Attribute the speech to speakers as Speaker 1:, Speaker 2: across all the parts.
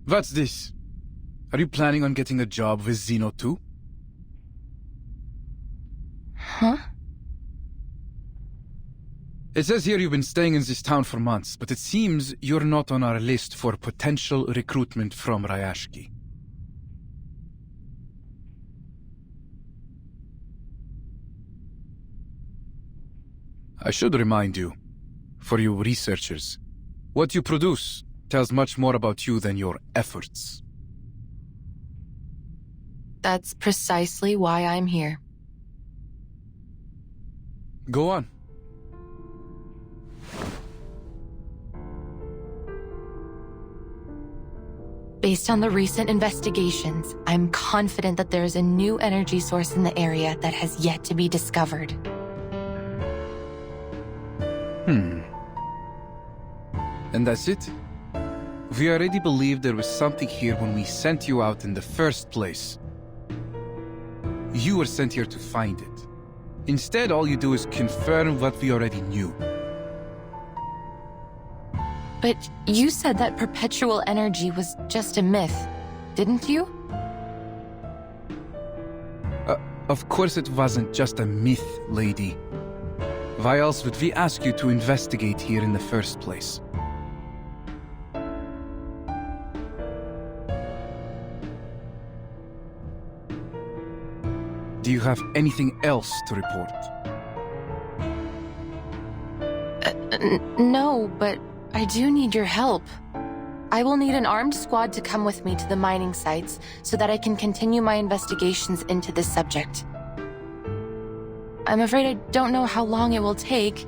Speaker 1: What's this? Are you planning on getting a job with Zeno too?
Speaker 2: Huh?
Speaker 1: It says here you've been staying in this town for months, but it seems you're not on our list for potential recruitment from Rayashki. I should remind you, for you researchers, what you produce tells much more about you than your efforts.
Speaker 2: That's precisely why I'm here.
Speaker 1: Go on.
Speaker 2: Based on the recent investigations, I'm confident that there is a new energy source in the area that has yet to be discovered.
Speaker 1: And that's it? We already believed there was something here when we sent you out in the first place. You were sent here to find it. Instead, all you do is confirm what we already knew.
Speaker 2: But you said that perpetual energy was just a myth, didn't you?
Speaker 1: Of course it wasn't just a myth, lady. Why else would we ask you to investigate here in the first place? Do you have anything else to report?
Speaker 2: No, but I do need your help. I will need an armed squad to come with me to the mining sites so that I can continue my investigations into this subject. I'm afraid I don't know how long it will take.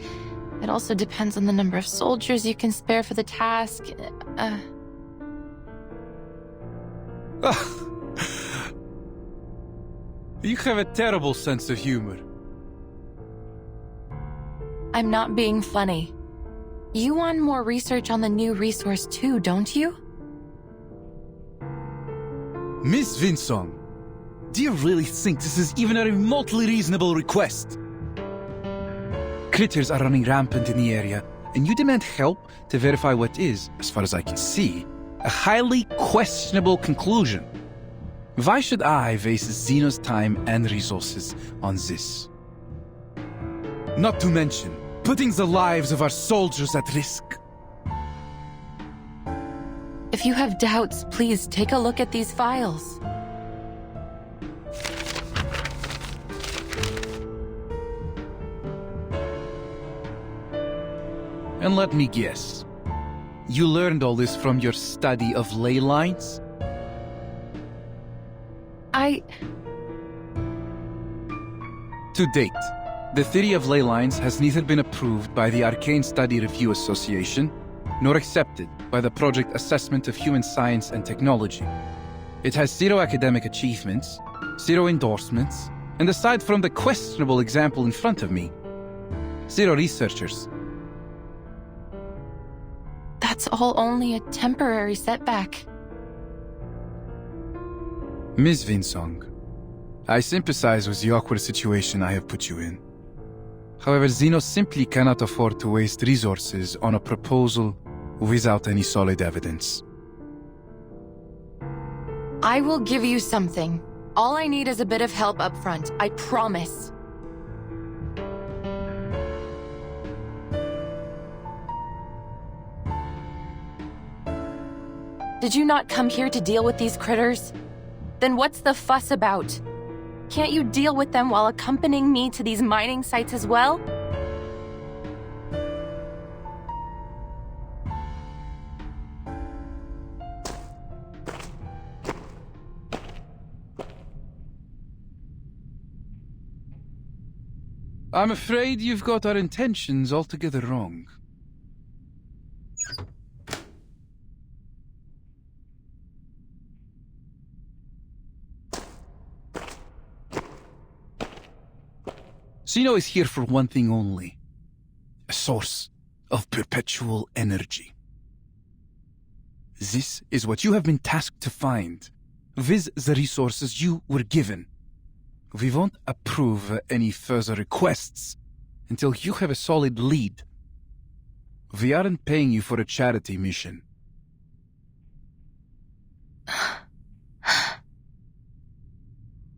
Speaker 2: It also depends on the number of soldiers you can spare for the task.
Speaker 1: You have a terrible sense of humor.
Speaker 2: I'm not being funny. You want more research on the new resource too, don't you?
Speaker 1: Miss Vinsong, do you really think this is even a remotely reasonable request? Critters are running rampant in the area, and you demand help to verify what is, as far as I can see, a highly questionable conclusion. Why should I waste Zeno's time and resources on this? Not to mention, putting the lives of our soldiers at risk.
Speaker 2: If you have doubts, please take a look at these files.
Speaker 1: And let me guess, you learned all this from your study of Leylines? To date, the theory of Leylines has neither been approved by the Arcane Study Review Association, nor accepted by the Project Assessment of Human Science and Technology. It has zero academic achievements, zero endorsements, and aside from the questionable example in front of me, zero researchers.
Speaker 2: That's all only a temporary setback.
Speaker 1: Ms. Vinsong, I sympathize with the awkward situation I have put you in. However, Zeno simply cannot afford to waste resources on a proposal without any solid evidence.
Speaker 2: I will give you something. All I need is a bit of help up front, I promise. Did you not come here to deal with these critters? Then what's the fuss about? Can't you deal with them while accompanying me to these mining sites as well?
Speaker 1: I'm afraid you've got our intentions altogether wrong. Zeno is here for one thing only. A source of perpetual energy. This is what you have been tasked to find, with the resources you were given. We won't approve any further requests until you have a solid lead. We aren't paying you for a charity mission.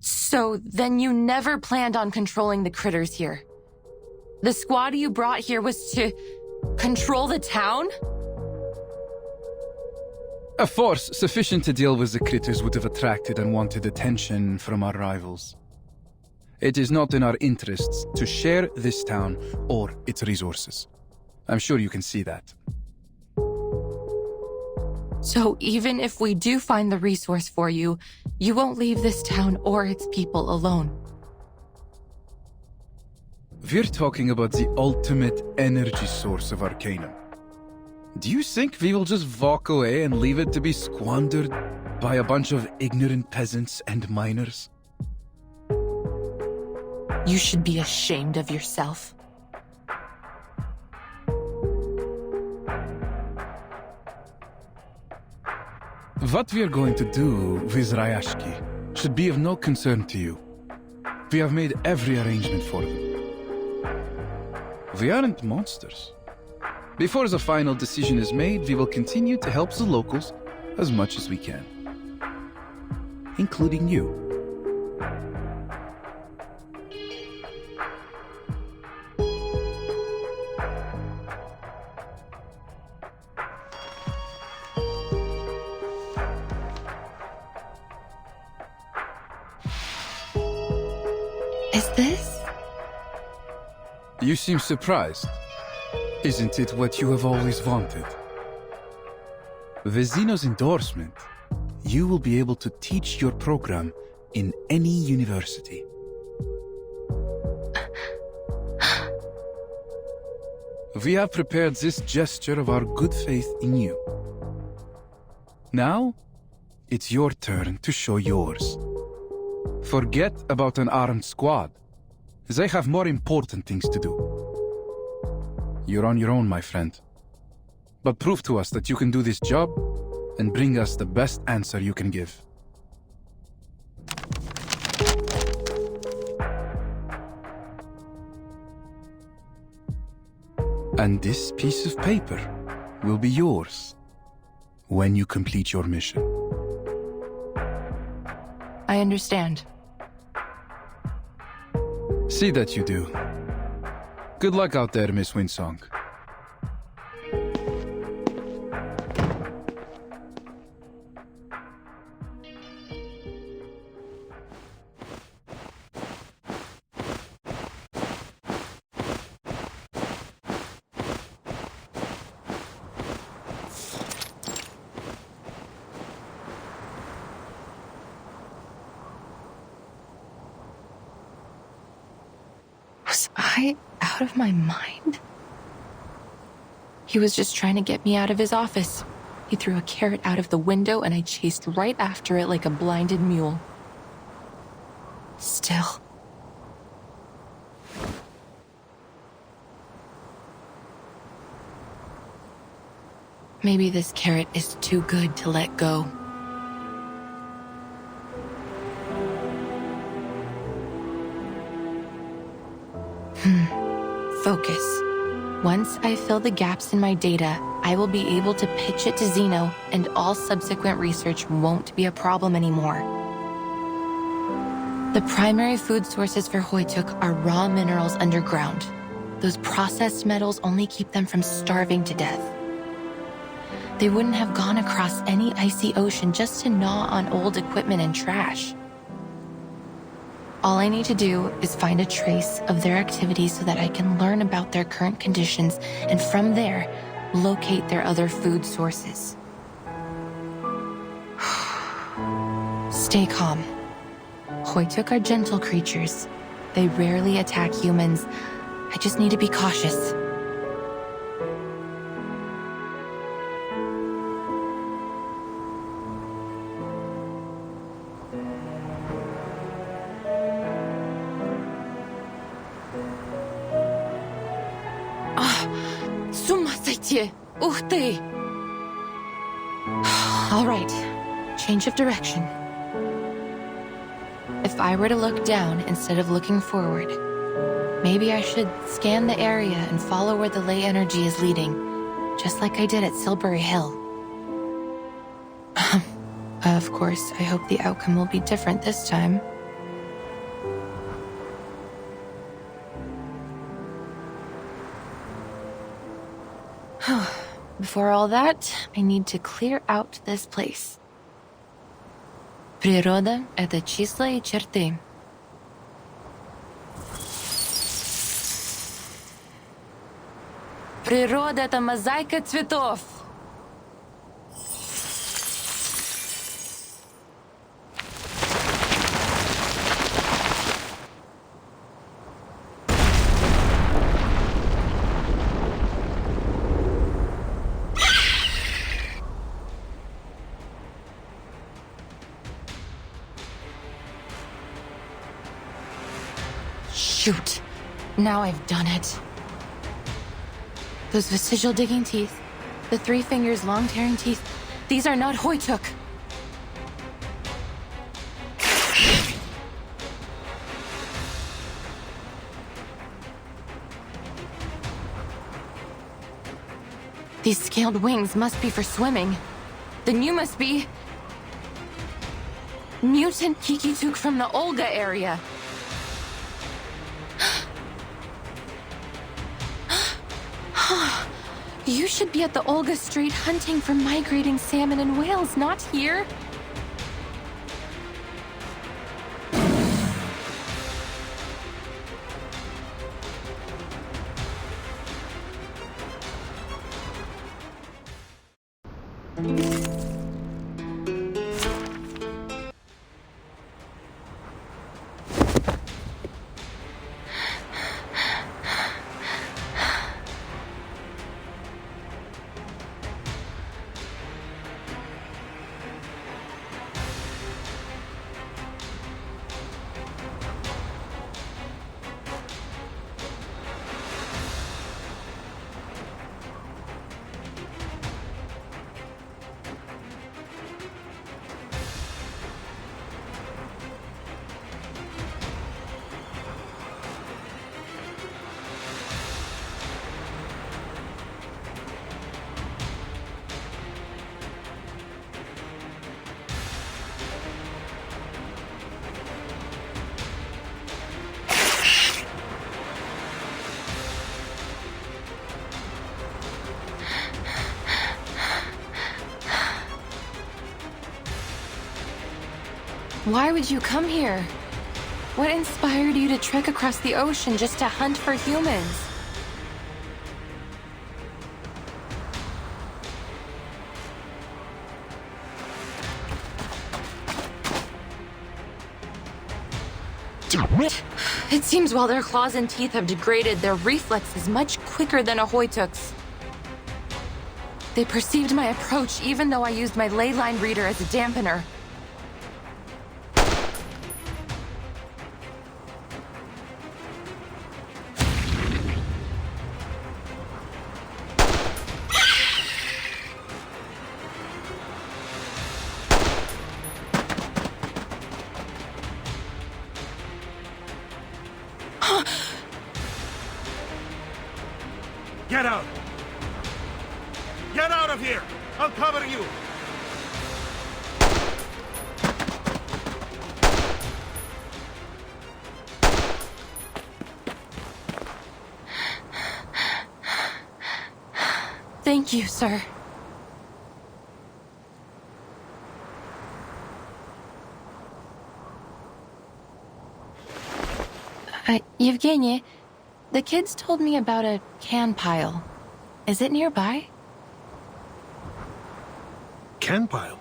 Speaker 2: So then you never planned on controlling the critters here. The squad you brought here was to control the town?
Speaker 1: A force sufficient to deal with the critters would have attracted unwanted attention from our rivals. It is not in our interests to share this town or its resources. I'm sure you can see that.
Speaker 2: So even if we do find the resource for you, you won't leave this town or its people alone.
Speaker 1: We're talking about the ultimate energy source of Arcanum. Do you think we will just walk away and leave it to be squandered by a bunch of ignorant peasants and miners?
Speaker 2: You should be ashamed of yourself.
Speaker 1: What we are going to do with Rayashki should be of no concern to you. We have made every arrangement for them. We aren't monsters. Before the final decision is made, we will continue to help the locals as much as we can. Including you.
Speaker 2: Is this?
Speaker 1: You seem surprised. Isn't it what you have always wanted? With Zeno's endorsement, you will be able to teach your program in any university. We have prepared this gesture of our good faith in you. Now, it's your turn to show yours. Forget about an armed squad. They have more important things to do. You're on your own, my friend. But prove to us that you can do this job and bring us the best answer you can give. And this piece of paper will be yours when you complete your mission.
Speaker 2: I understand.
Speaker 1: See that you do. Good luck out there, Miss Winsong.
Speaker 2: Was I out of my mind? He was just trying to get me out of his office. He threw a carrot out of the window and I chased right after it like a blinded mule. Still. Maybe this carrot is too good to let go. Focus. Once I fill the gaps in my data, I will be able to pitch it to Zeno, and all subsequent research won't be a problem anymore. The primary food sources for Hoytuk are raw minerals underground. Those processed metals only keep them from starving to death. They wouldn't have gone across any icy ocean just to gnaw on old equipment and trash. All I need to do is find a trace of their activities so that I can learn about their current conditions and from there, locate their other food sources. Stay calm. Hoytuk are gentle creatures. They rarely attack humans. I just need to be cautious. Ух ты! All right, change of direction. If I were to look down instead of looking forward, maybe I should scan the area and follow where the ley energy is leading, just like I did at Silbury Hill. Of course, I hope the outcome will be different this time. Before all that, I need to clear out this place. Природа — это числа и черты. Природа — это мозаика цветов. Shoot. Now I've done it. Those vestigial digging teeth, the 3 fingers long tearing teeth, these are not Hoytuk. These scaled wings must be for swimming. Then you must be... Mutant Kikituk from the Olga area. You should be at the Olga Strait hunting for migrating salmon and whales, not here. Why would you come here? What inspired you to trek across the ocean just to hunt for humans? It seems while their claws and teeth have degraded, their reflex is much quicker than a Hoytuk's. They perceived my approach even though I used my Leyline reader as a dampener.
Speaker 3: Get out! Get out of here! I'll cover you!
Speaker 2: Thank you, sir. Evgeny, the kids told me about a can pile. Is it nearby?
Speaker 3: Can pile?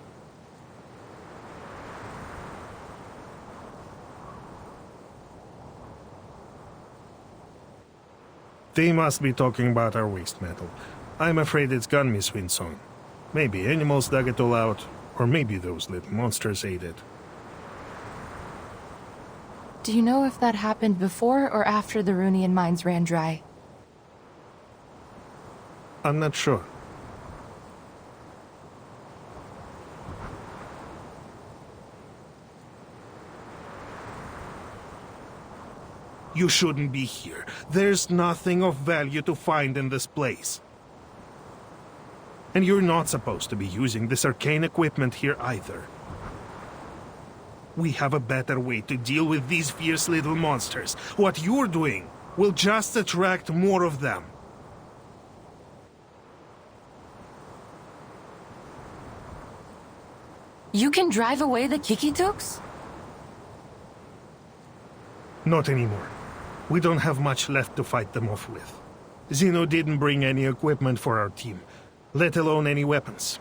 Speaker 3: They must be talking about our waste metal. I'm afraid it's gone, Miss Winson. Maybe animals dug it all out, or maybe those little monsters ate it.
Speaker 2: Do you know if that happened before or after the Runian mines ran dry?
Speaker 3: I'm not sure. You shouldn't be here. There's nothing of value to find in this place. And you're not supposed to be using this arcane equipment here either. We have a better way to deal with these fierce little monsters. What you're doing will just attract more of them.
Speaker 2: You can drive away the Kikituks?
Speaker 3: Not anymore. We don't have much left to fight them off with. Zeno didn't bring any equipment for our team, let alone any weapons.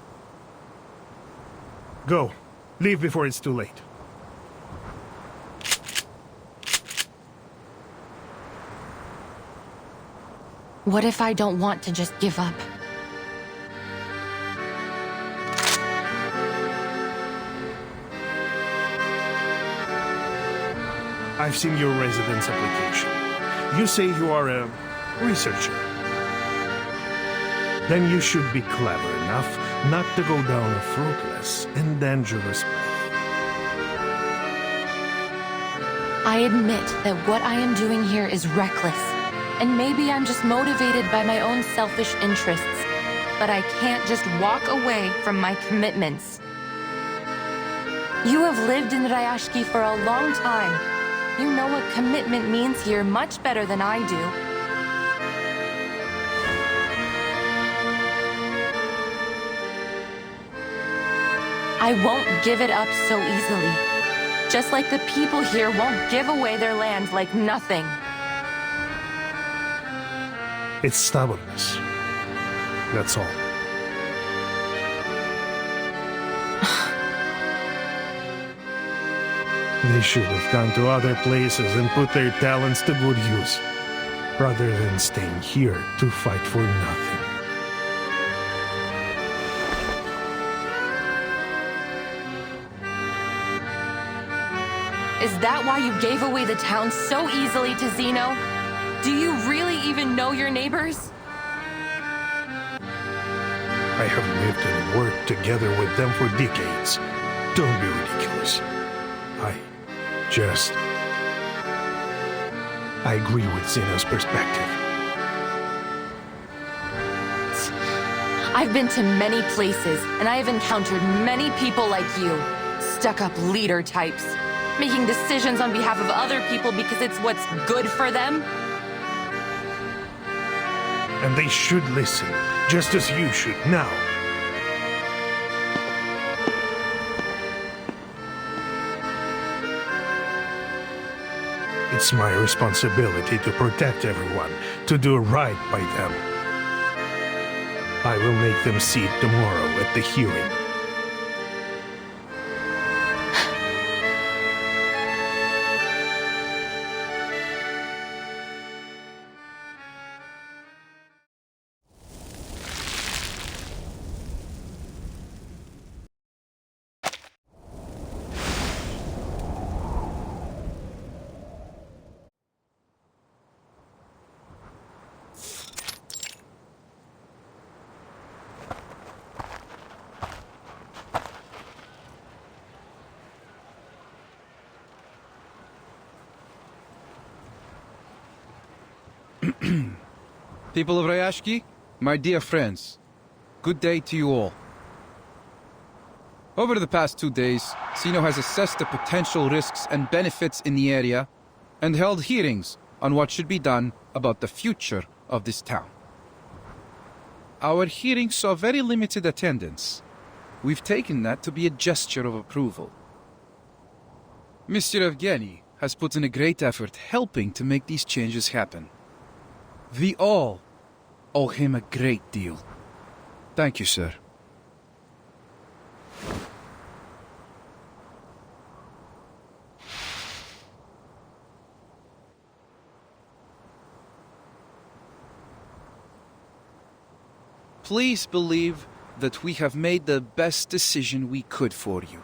Speaker 3: Go. Leave before it's too late.
Speaker 2: What if I don't want to just give up?
Speaker 3: I've seen your residence application. You say you are a researcher. Then you should be clever enough not to go down a fruitless and dangerous path.
Speaker 2: I admit that what I am doing here is reckless. And maybe I'm just motivated by my own selfish interests. But I can't just walk away from my commitments. You have lived in Rayashki for a long time. You know what commitment means here much better than I do. I won't give it up so easily. Just like the people here won't give away their land like nothing.
Speaker 3: It's stubbornness. That's all. They should have gone to other places and put their talents to good use, rather than staying here to fight for nothing.
Speaker 2: Is that why you gave away the town so easily to Zeno? Do you really even know your neighbors?
Speaker 3: I have lived and worked together with them for decades. Don't be ridiculous. I agree with Zeno's perspective.
Speaker 2: I've been to many places, and I have encountered many people like you. Stuck-up leader types. Making decisions on behalf of other people because it's what's good for them.
Speaker 3: And they should listen, just as you should now. It's my responsibility to protect everyone, to do right by them. I will make them see it tomorrow at the hearing.
Speaker 1: People of Rayashki, my dear friends, good day to you all. Over the past 2 days, Zeno has assessed the potential risks and benefits in the area and held hearings on what should be done about the future of this town. Our hearings saw very limited attendance. We've taken that to be a gesture of approval. Mr. Evgeny has put in a great effort helping to make these changes happen. We all owe him a great deal. Thank you, sir. Please believe that we have made the best decision we could for you.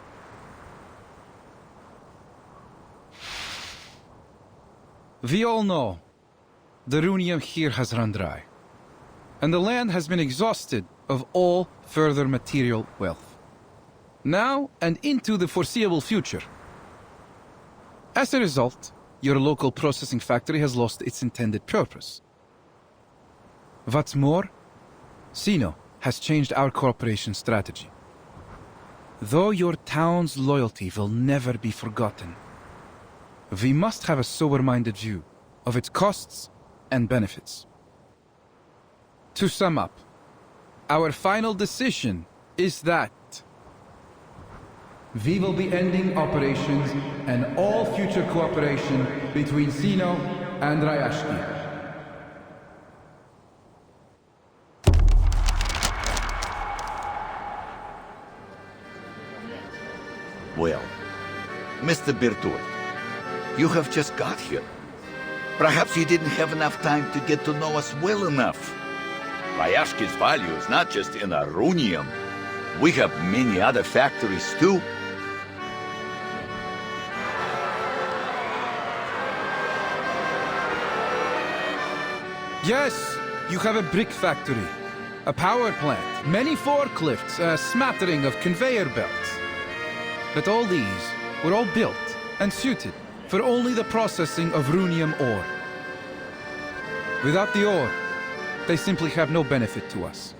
Speaker 1: We all know the runium here has run dry, and the land has been exhausted of all further material wealth, now and into the foreseeable future. As a result, your local processing factory has lost its intended purpose. What's more, Zeno has changed our cooperation strategy. Though your town's loyalty will never be forgotten, we must have a sober-minded view of its costs and benefits. To sum up, our final decision is that we will be ending operations and all future cooperation between Sino and Rayashki.
Speaker 4: Well, Mr. Bertolt, you have just got here. Perhaps you didn't have enough time to get to know us well enough. Rayashki's value is not just in Arunium. We have many other factories too.
Speaker 1: Yes, you have a brick factory, a power plant, many forklifts, a smattering of conveyor belts. But all these were all built and suited for only the processing of runium ore. Without the ore, they simply have no benefit to us.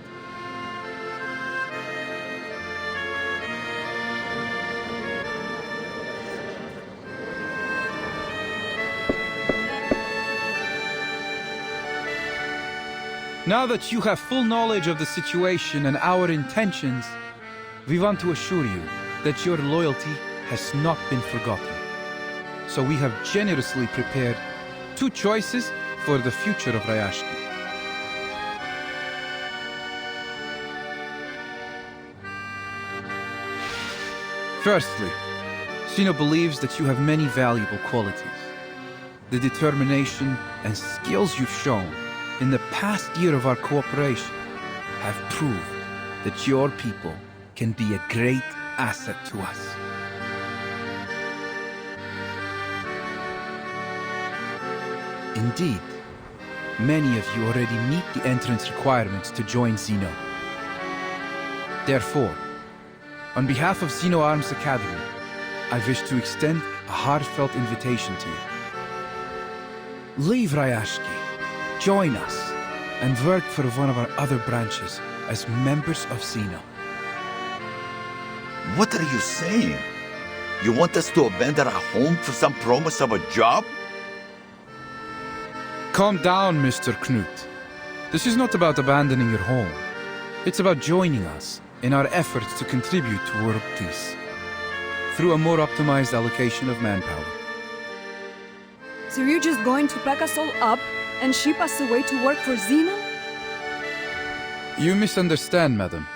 Speaker 1: Now that you have full knowledge of the situation and our intentions, we want to assure you that your loyalty has not been forgotten. So we have generously prepared 2 choices for the future of Rayashki. Firstly, Sino believes that you have many valuable qualities. The determination and skills you've shown in the past year of our cooperation have proved that your people can be a great asset to us. Indeed, many of you already meet the entrance requirements to join Xeno. Therefore, on behalf of Xeno Arms Academy, I wish to extend a heartfelt invitation to you. Leave Rayashki, join us, and work for one of our other branches as members of Xeno.
Speaker 4: What are you saying? You want us to abandon our home for some promise of a job?
Speaker 1: Calm down, Mr. Knut. This is not about abandoning your home. It's about joining us in our efforts to contribute to world peace through a more optimized allocation of manpower.
Speaker 5: So you're just going to pack us all up and ship us away to work for Xeno?
Speaker 1: You misunderstand, madam.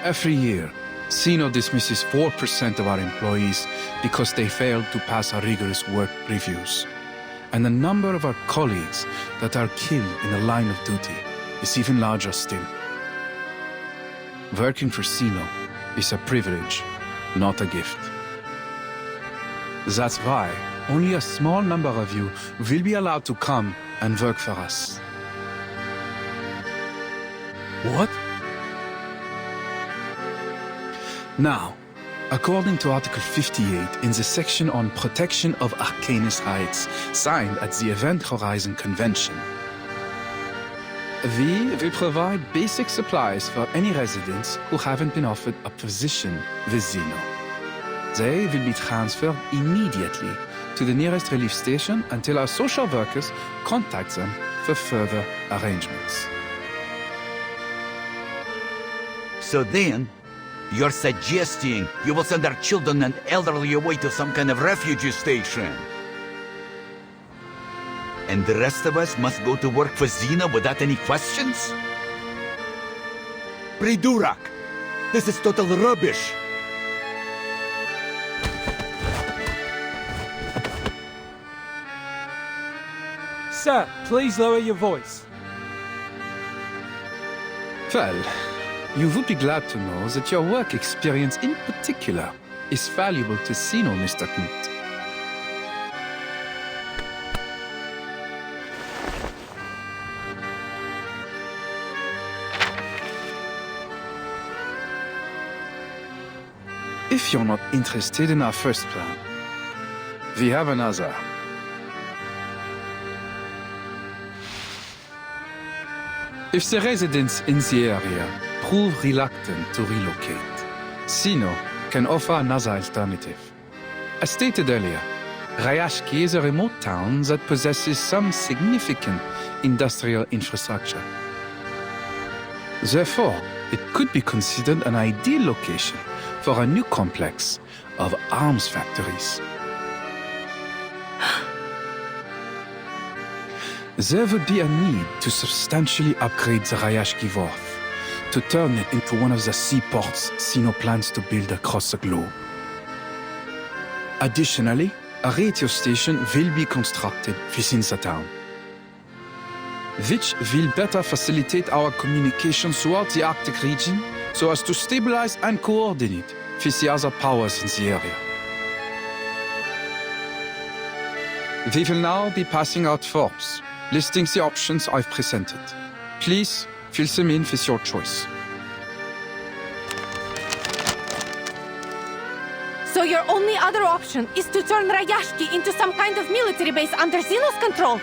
Speaker 1: Every year, Xeno dismisses 4% of our employees because they failed to pass our rigorous work reviews. And the number of our colleagues that are killed in the line of duty is even larger still. Working for Xeno is a privilege, not a gift. That's why only a small number of you will be allowed to come and work for us. What? Now, according to Article 58 in the section on protection of Arcanist rights, signed at the Event Horizon Convention, we will provide basic supplies for any residents who haven't been offered a position with Xeno. They will be transferred immediately to the nearest relief station until our social workers contact them for further arrangements.
Speaker 4: So then, you're suggesting you will send our children and elderly away to some kind of refugee station? And the rest of us must go to work for Xena without any questions? Pridurak! This is total rubbish!
Speaker 6: Sir, please lower your voice.
Speaker 1: Well, you would be glad to know that your work experience in particular is valuable to Xeno, Mr. Knut. If you're not interested in our first plan, we have another. If the residents in the area prove reluctant to relocate, Sino can offer another alternative. As stated earlier, Rayashki is a remote town that possesses some significant industrial infrastructure. Therefore, it could be considered an ideal location for a new complex of arms factories. There would be a need to substantially upgrade the Rayashki Wharf to turn it into one of the seaports Sino plans to build across the globe. Additionally, a radio station will be constructed within the town, which will better facilitate our communication throughout the Arctic region so as to stabilize and coordinate with the other powers in the area. We will now be passing out forms, listing the options I've presented. Please fill them in with your choice.
Speaker 7: So your only other option is to turn Rayashki into some kind of military base under Xeno's control?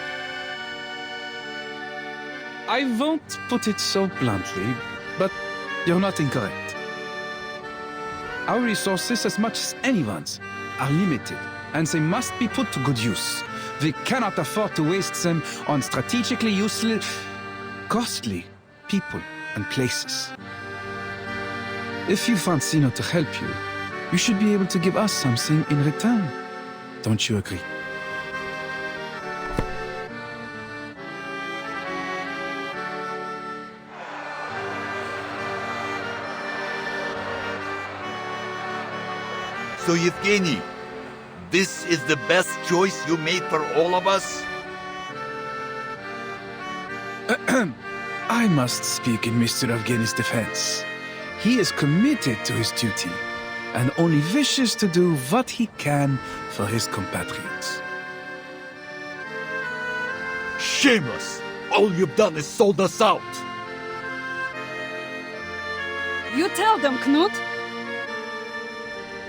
Speaker 1: I won't put it so bluntly, but you're not incorrect. Our resources, as much as anyone's, are limited, and they must be put to good use. We cannot afford to waste them on strategically useless, costly people and places. If you want Sino to help you, you should be able to give us something in return. Don't you agree?
Speaker 4: So, Yevgeny, this is the best choice you made for all of us?
Speaker 1: I must speak in Mr. Evgeny's defense. He is committed to his duty and only wishes to do what he can for his compatriots.
Speaker 4: Shameless! All you've done is sold us out!
Speaker 5: You tell them, Knut.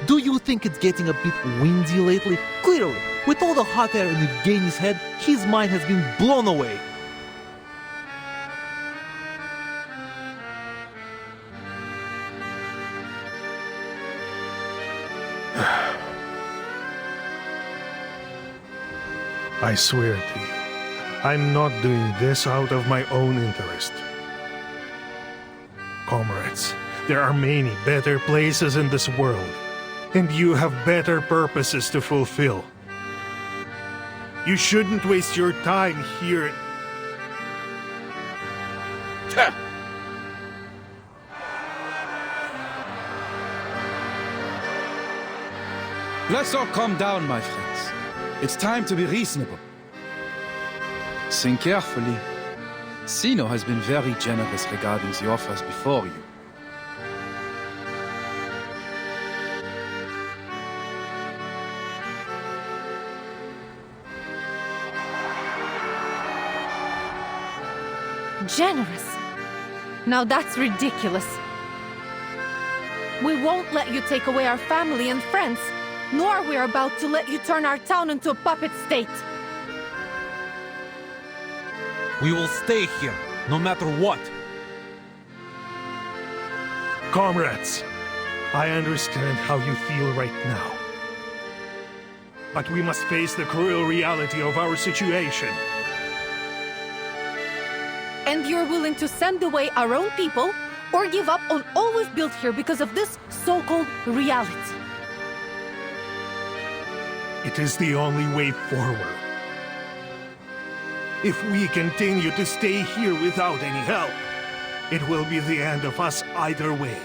Speaker 8: Do you think it's getting a bit windy lately? Clearly, with all the hot air in Evgeny's head, his mind has been blown away.
Speaker 3: I swear to you, I'm not doing this out of my own interest. Comrades, there are many better places in this world, and you have better purposes to fulfill. You shouldn't waste your time here.
Speaker 1: Let's all calm down, my friends. It's time to be reasonable. Think carefully. Sino has been very generous regarding the offers before you.
Speaker 7: Generous? Now that's ridiculous. We won't let you take away our family and friends, nor are we about to let you turn our town into a puppet state.
Speaker 8: We will stay here, no matter what.
Speaker 3: Comrades, I understand how you feel right now. But we must face the cruel reality of our situation.
Speaker 7: And you're willing to send away our own people, or give up on all we've built here because of this so-called reality?
Speaker 3: It is the only way forward. If we continue to stay here without any help, it will be the end of us either way.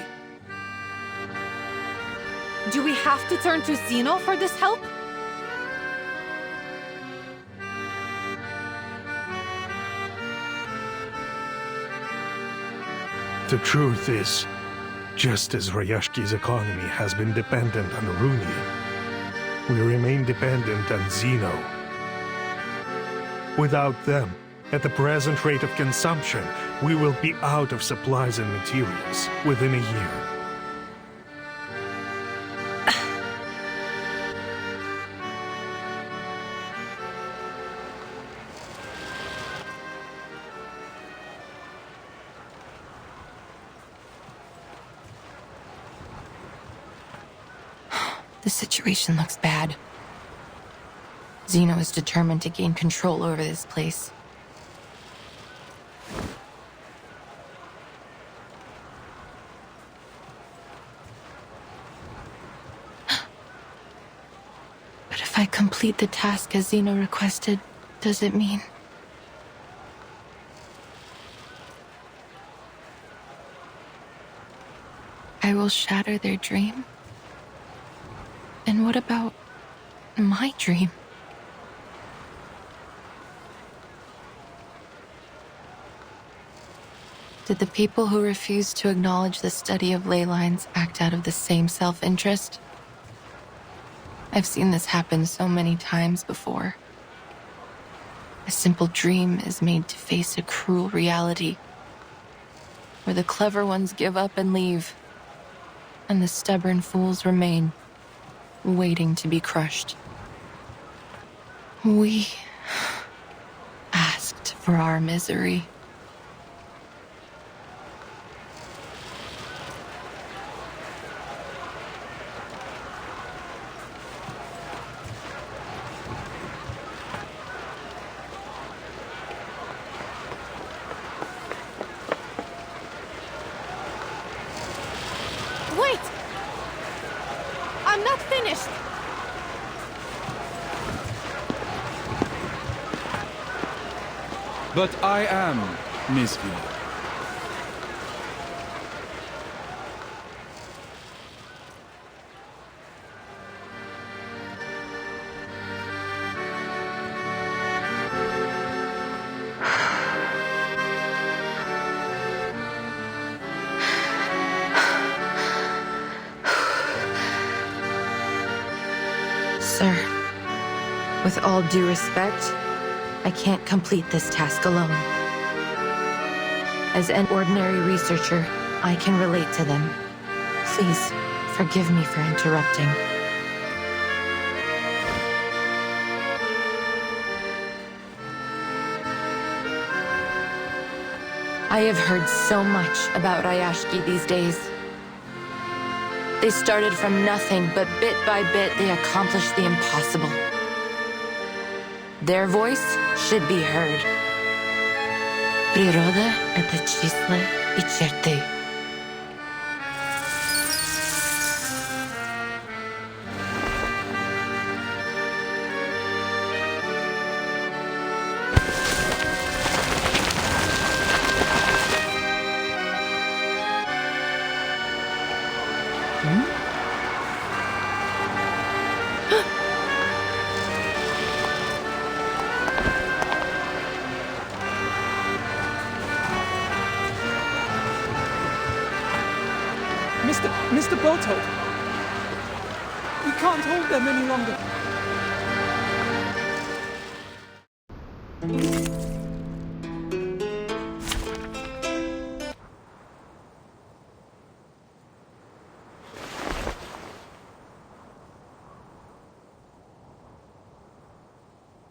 Speaker 7: Do we have to turn to Xeno for this help?
Speaker 3: The truth is, just as Rayashki's economy has been dependent on Runia, we remain dependent on Xeno. Without them, at the present rate of consumption, we will be out of supplies and materials within a year.
Speaker 2: The situation looks bad. Zeno is determined to gain control over this place. But if I complete the task as Zeno requested, does it mean... I will shatter their dream? And what about my dream? Did the people who refused to acknowledge the study of Leylines act out of the same self-interest? I've seen this happen so many times before. A simple dream is made to face a cruel reality, where the clever ones give up and leave, and the stubborn fools remain, waiting to be crushed. We asked for our misery.
Speaker 7: Wait! I'm not finished!
Speaker 1: But I am, Miss V.
Speaker 2: Sir, with all due respect, I can't complete this task alone. As an ordinary researcher, I can relate to them. Please, forgive me for interrupting. I have heard so much about Rayashki these days. They started from nothing, but bit by bit they accomplished the impossible. Their voice should be heard. Природа — это числа и черты.
Speaker 6: Mr. Boathold! We can't hold them any longer.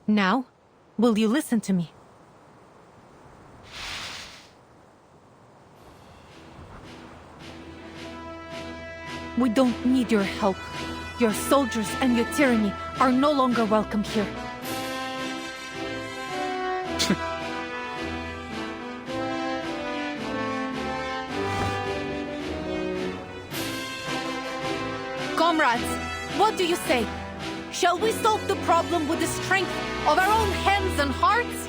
Speaker 7: Now, will you listen to me? We don't need your help. Your soldiers and your tyranny are no longer welcome here. Comrades, what do you say? Shall we solve the problem with the strength of our own hands and hearts?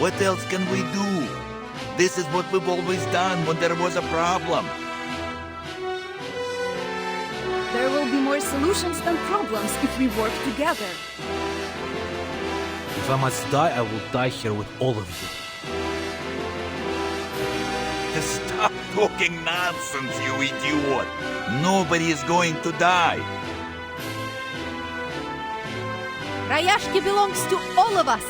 Speaker 4: What else can we do? This is what we've always done when there was a problem.
Speaker 5: There will be more solutions than problems if we work together.
Speaker 8: If I must die, I will die here with all of you.
Speaker 4: Stop talking nonsense, you idiot! Nobody is going to die.
Speaker 7: Rayashki belongs to all of us.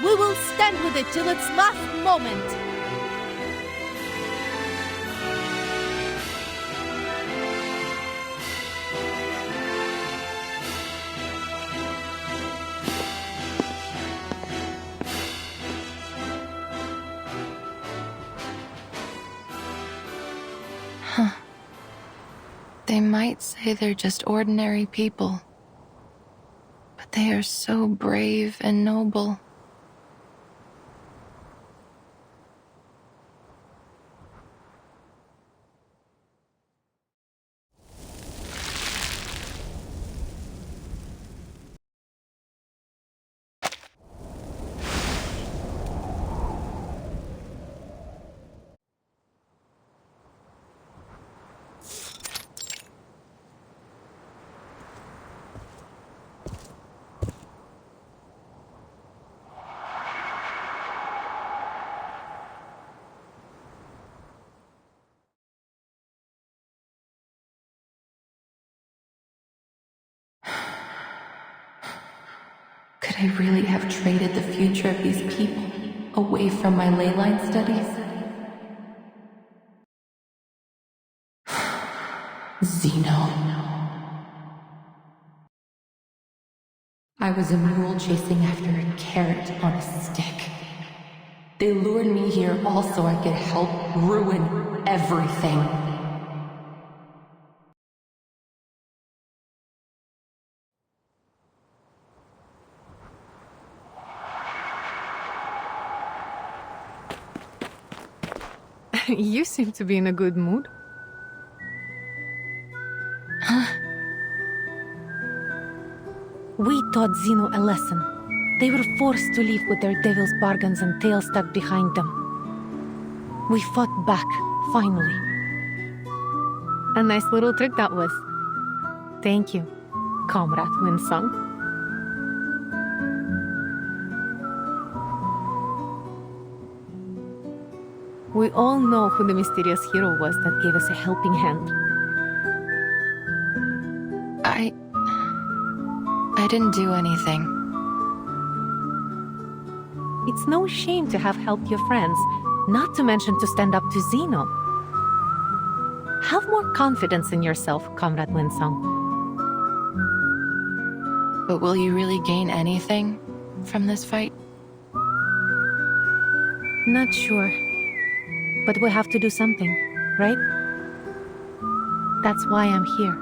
Speaker 7: We will stand with it till its last moment.
Speaker 2: They might say they're just ordinary people, but they are so brave and noble. Could I really have traded the future of these people away from my Leyline studies? Zeno. I was a mule chasing after a carrot on a stick. They lured me here all so I could help ruin everything.
Speaker 7: You seem to be in a good mood. We taught Zeno a lesson. They were forced to leave with their devil's bargains and tails stuck behind them. We fought back, finally. A nice little trick that was. Thank you, Comrade Winsong. We all know who the mysterious hero was that gave us a helping hand.
Speaker 2: I didn't do anything.
Speaker 7: It's no shame to have helped your friends, not to mention to stand up to Zeno. Have more confidence in yourself, Comrade Winsong.
Speaker 2: But will you really gain anything from this fight?
Speaker 7: Not sure. But we have to do something, right? That's why I'm here.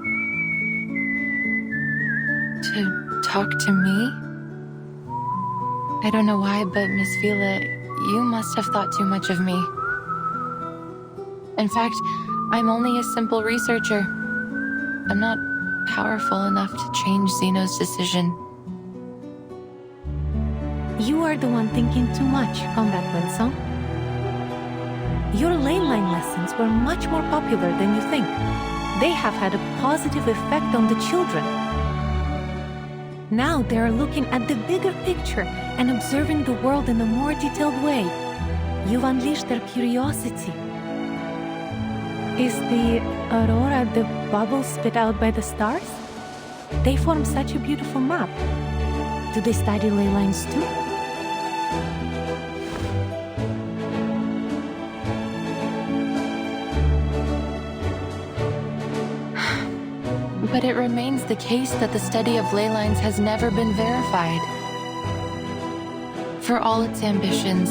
Speaker 2: To talk to me? I don't know why, but Miss Vila, you must have thought too much of me. In fact, I'm only a simple researcher. I'm not powerful enough to change Zeno's decision.
Speaker 7: You are the one thinking too much, Comrade Winsong. Your Leyline lessons were much more popular than you think. They have had a positive effect on the children. Now they are looking at the bigger picture and observing the world in a more detailed way. You've unleashed their curiosity. Is the aurora the bubbles spit out by the stars? They form such a beautiful map. Do they study Leylines too?
Speaker 2: But it remains the case that the study of Leylines has never been verified. For all its ambitions,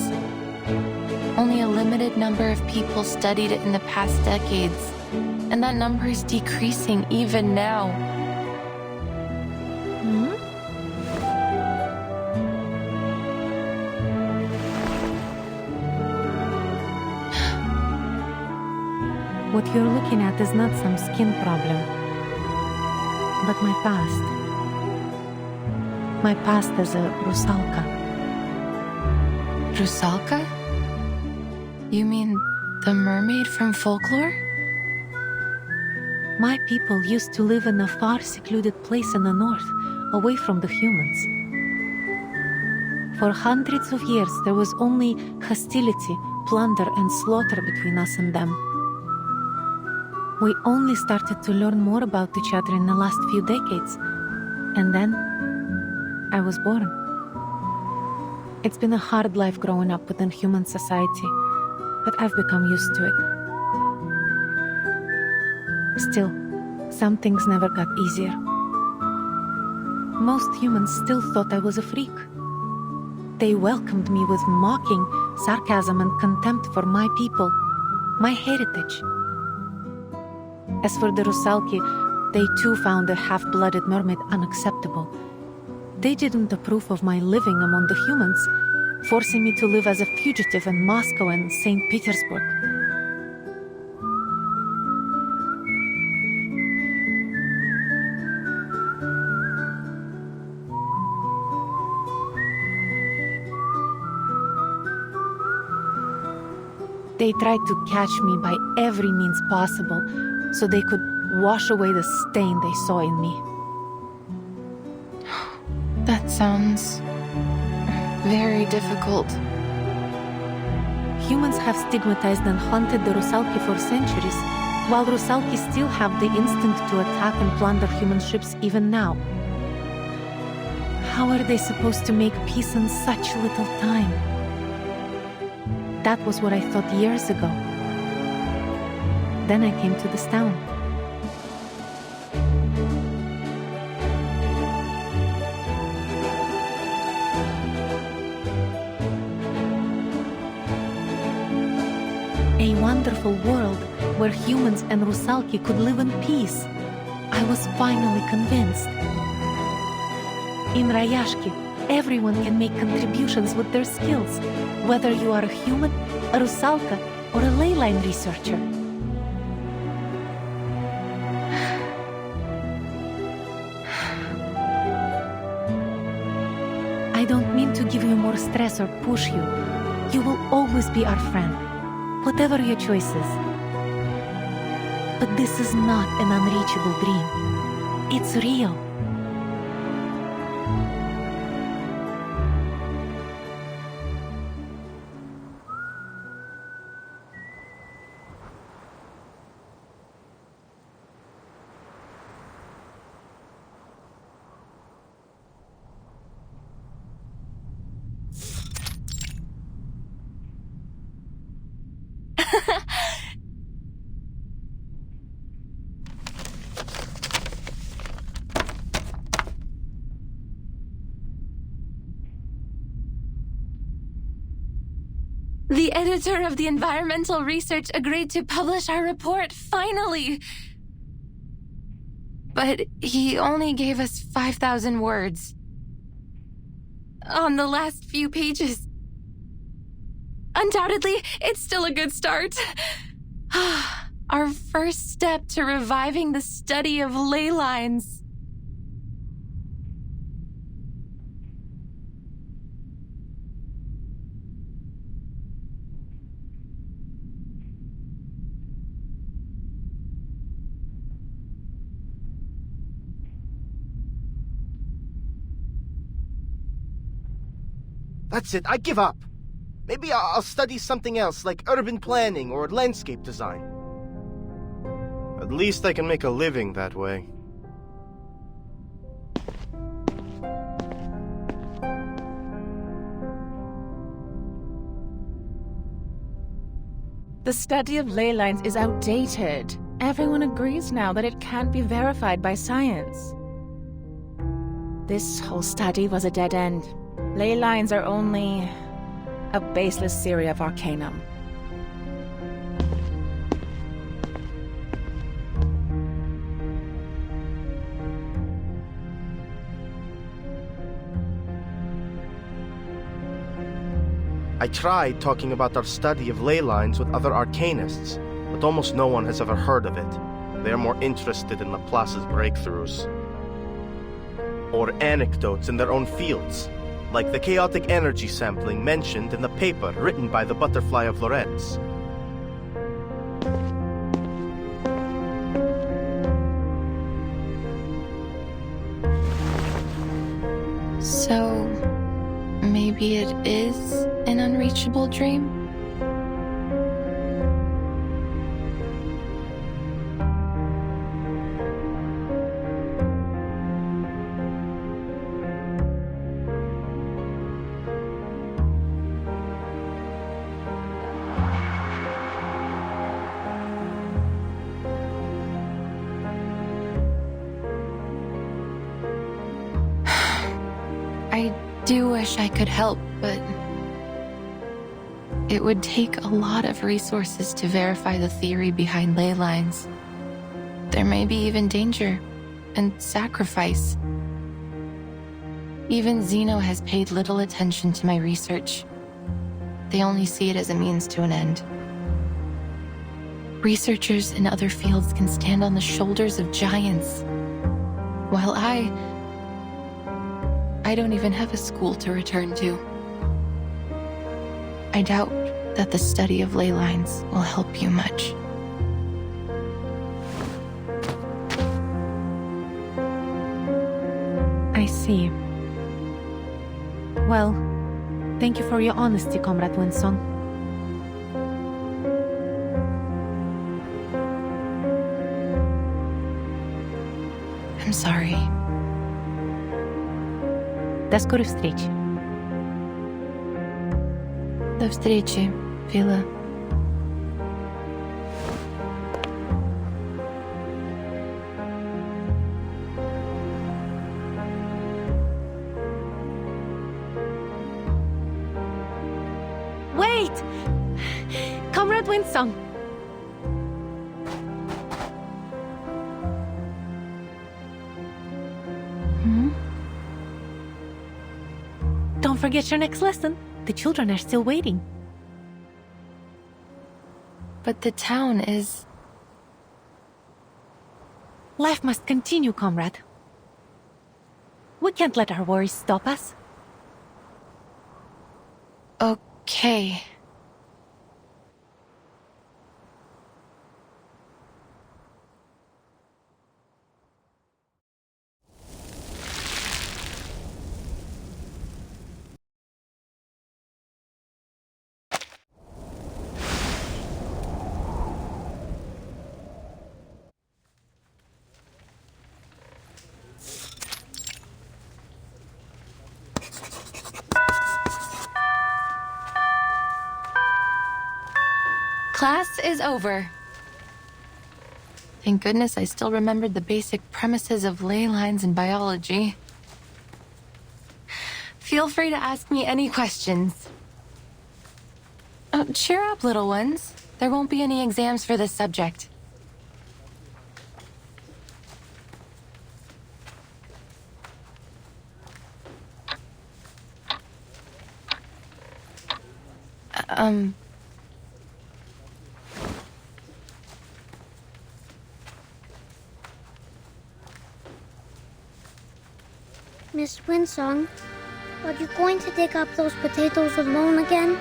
Speaker 2: only a limited number of people studied it in the past decades, and that number is decreasing even now.
Speaker 7: What you're looking at is not some skin problem, but my past. My past as a Rusalka.
Speaker 2: Rusalka? You mean the mermaid from folklore?
Speaker 7: My people used to live in a far secluded place in the north, away from the humans. For hundreds of years, there was only hostility, plunder, and slaughter between us and them. We only started to learn more about each other in the last few decades. And then, I was born. It's been a hard life growing up within human society, but I've become used to it. Still, some things never got easier. Most humans still thought I was a freak. They welcomed me with mocking, sarcasm, and contempt for my people, my heritage. As for the Rusalki, they too found the half-blooded mermaid unacceptable. They didn't approve of my living among the humans, forcing me to live as a fugitive in Moscow and St. Petersburg. They tried to catch me by every means possible, so they could wash away the stain they saw in me.
Speaker 2: That sounds very difficult.
Speaker 7: Humans have stigmatized and hunted the Rusalki for centuries, while Rusalki still have the instinct to attack and plunder human ships even now. How are they supposed to make peace in such little time? That was what I thought years ago. Then I came to this town. A wonderful world where humans and Rusalki could live in peace. I was finally convinced. In Rayashki, everyone can make contributions with their skills, whether you are a human, a Rusalka, or a Leyline researcher. I don't mean to give you more stress or push you. You will always be our friend, whatever your choices. But this is not an unreachable dream. It's real.
Speaker 2: The editor of the environmental research agreed to publish our report, finally! But he only gave us 5,000 words. On the last few pages. Undoubtedly, it's still a good start. Our first step to reviving the study of Leylines.
Speaker 9: That's it, I give up. Maybe I'll study something else, like urban planning or landscape design. At least I can make a living that way.
Speaker 10: The study of ley lines is outdated. Everyone agrees now that it can't be verified by science. This whole study was a dead end. Ley lines are only a baseless theory of arcanum.
Speaker 9: I tried talking about our study of ley lines with other arcanists, but almost no one has ever heard of it. They are more interested in Laplace's breakthroughs. Or anecdotes in their own fields, like the chaotic energy sampling mentioned in the paper written by the Butterfly of Lorentz.
Speaker 2: So, maybe it is an unreachable dream? I do wish I could help, but it would take a lot of resources to verify the theory behind ley lines. There may be even danger and sacrifice. Even Zeno has paid little attention to my research. They only see it as a means to an end. Researchers in other fields can stand on the shoulders of giants, while I don't even have a school to return to. I doubt that the study of ley lines will help you much.
Speaker 7: I see. Well, thank you for your honesty, Comrade Winsong.
Speaker 2: I'm sorry.
Speaker 7: До скорой встречи.
Speaker 2: До встречи, Вилла.
Speaker 7: Wait! Comrade Winsong! Don't forget your next lesson. The children are still waiting.
Speaker 2: But the town is...
Speaker 7: Life must continue, comrade. We can't let our worries stop us.
Speaker 2: Okay. Class is over. Thank goodness I still remembered the basic premises of ley lines in biology. Feel free to ask me any questions. Oh, cheer up, little ones. There won't be any exams for this subject.
Speaker 11: Miss Winsong, are you going to dig up those potatoes alone again?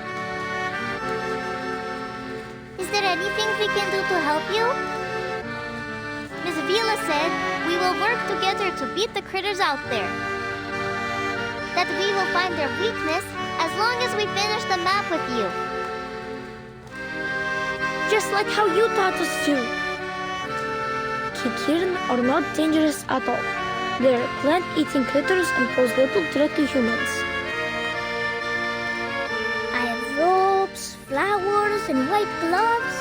Speaker 11: Is there anything we can do to help you? Miss Vila said we will work together to beat the critters out there. That we will find their weakness as long as we finish the map with you.
Speaker 12: Just like how you taught us to. Kikirin are not dangerous at all. They're plant-eating critters and pose little threat to humans.
Speaker 11: I have ropes, flowers, and white gloves.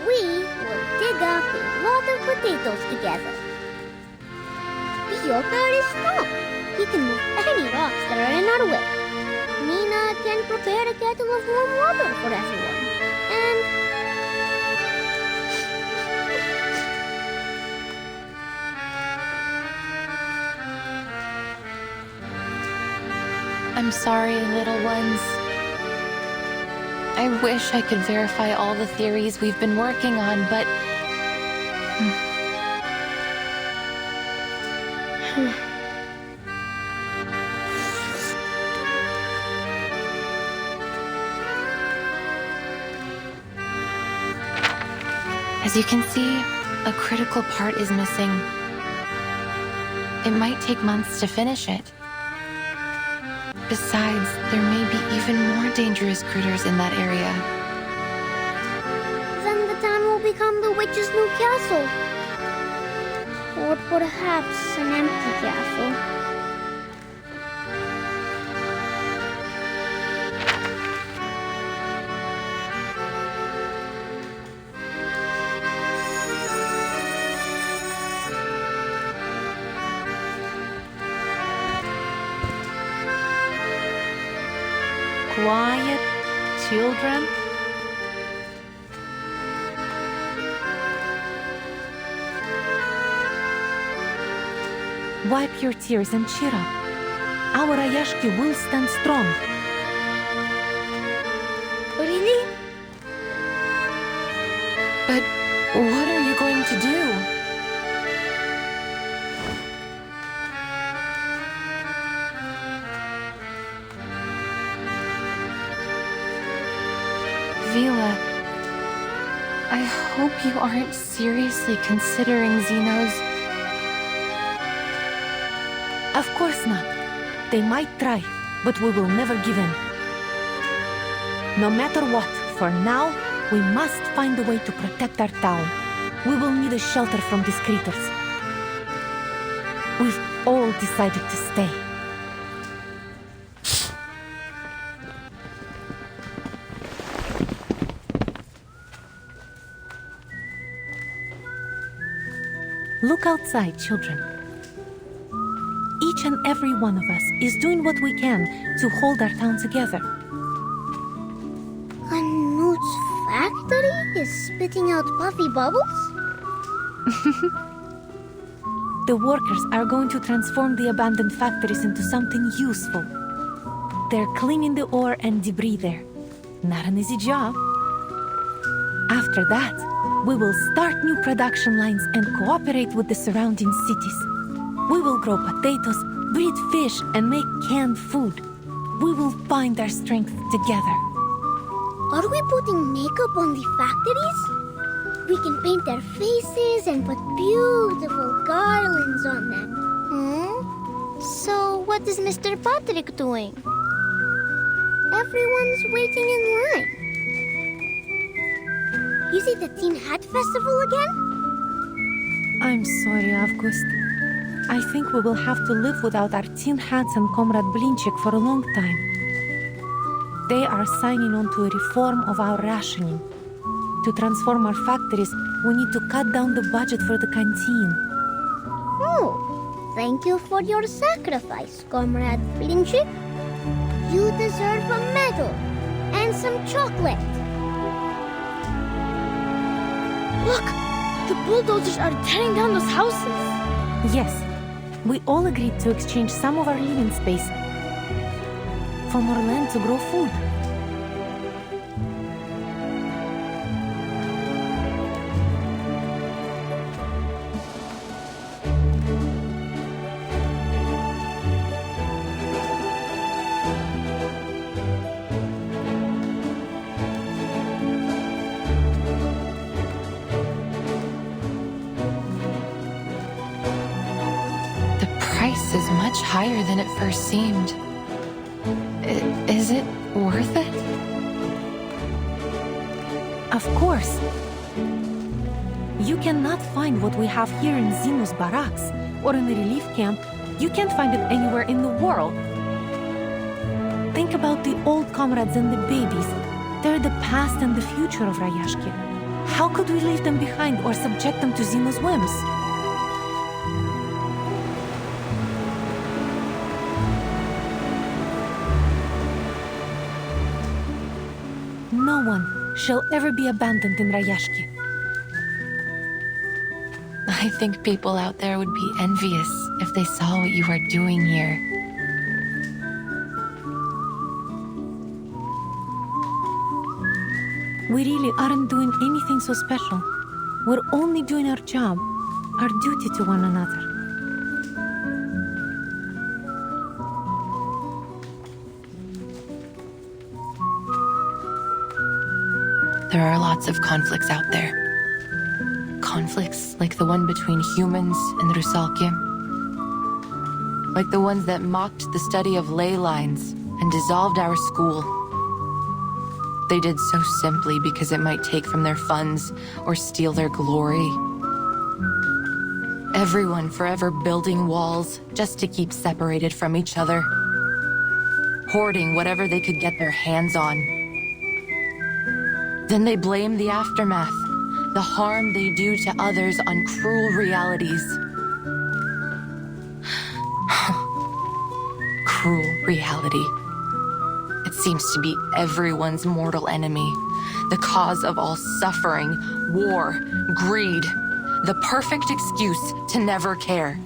Speaker 11: We will dig up a lot of potatoes together. Piotr is strong. He can move any rocks that are in our way. Nina can prepare a kettle of warm water for everyone. And
Speaker 2: I'm sorry, little ones. I wish I could verify all the theories we've been working on, but... As you can see, a critical part is missing. It might take months to finish it. Besides, there may be even more dangerous critters in that area.
Speaker 11: then the town will become the witch's new castle. Or perhaps an empty castle.
Speaker 7: Quiet, children. Wipe your tears and cheer up. Our Rayashki will stand strong.
Speaker 12: Really?
Speaker 2: But what are you going to do? Vila, I hope you aren't seriously considering Xenos.
Speaker 7: Of course not. They might try, but we will never give in. No matter what, for now, we must find a way to protect our town. We will need a shelter from these critters. We've all decided to stay. Look outside, children. Each and every one of us is doing what we can to hold our town together.
Speaker 11: Knut's factory is spitting out puffy bubbles?
Speaker 7: The workers are going to transform the abandoned factories into something useful. They're cleaning the ore and debris there. Not an easy job. After that, we will start new production lines and cooperate with the surrounding cities. We will grow potatoes, breed fish, and make canned food. We will find our strength together.
Speaker 11: Are we putting makeup on the factories? We can paint their faces and put beautiful garlands on them. So what is Mr. Patrick doing? Everyone's waiting in line. Is it the Teen Hat Festival again?
Speaker 7: I'm sorry, August. I think we will have to live without our tin hats and Comrade Blinchik for a long time. They are signing on to a reform of our rationing. To transform our factories, we need to cut down the budget for the canteen.
Speaker 11: Oh, thank you for your sacrifice, Comrade Blinchik. You deserve a medal and some chocolate.
Speaker 12: Look! The bulldozers are tearing down those houses.
Speaker 7: Yes, we all agreed to exchange some of our living space for more land to grow food.
Speaker 2: Is much higher than it first seemed. Is it worth it?
Speaker 7: Of course. You cannot find what we have here in Xenos barracks or in the relief camp. You can't find it anywhere in the world. Think about the old comrades and the babies. They're the past and the future of Rayashki. How could we leave them behind or subject them to Xenos whims? No one shall ever be abandoned in Rayashki.
Speaker 2: I think people out there would be envious if they saw what you are doing here.
Speaker 7: We really aren't doing anything so special. We're only doing our job, our duty to one another.
Speaker 2: There are lots of conflicts out there. Conflicts like the one between humans and Rusalki. Like the ones that mocked the study of Leylines and dissolved our school. They did so simply because it might take from their funds or steal their glory. Everyone forever building walls just to keep separated from each other. Hoarding whatever they could get their hands on. Then they blame the aftermath, the harm they do to others on cruel realities. Cruel reality. It seems to be everyone's mortal enemy, the cause of all suffering, war, greed, the perfect excuse to never care.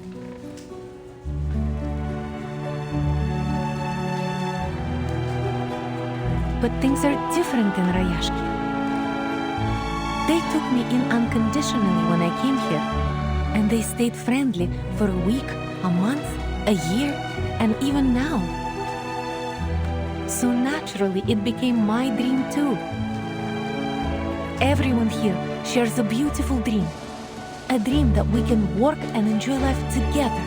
Speaker 7: But things are different in Rayashki. They took me in unconditionally when I came here, and they stayed friendly for a week, a month, a year, and even now. So naturally, it became my dream too. Everyone here shares a beautiful dream. A dream that we can work and enjoy life together.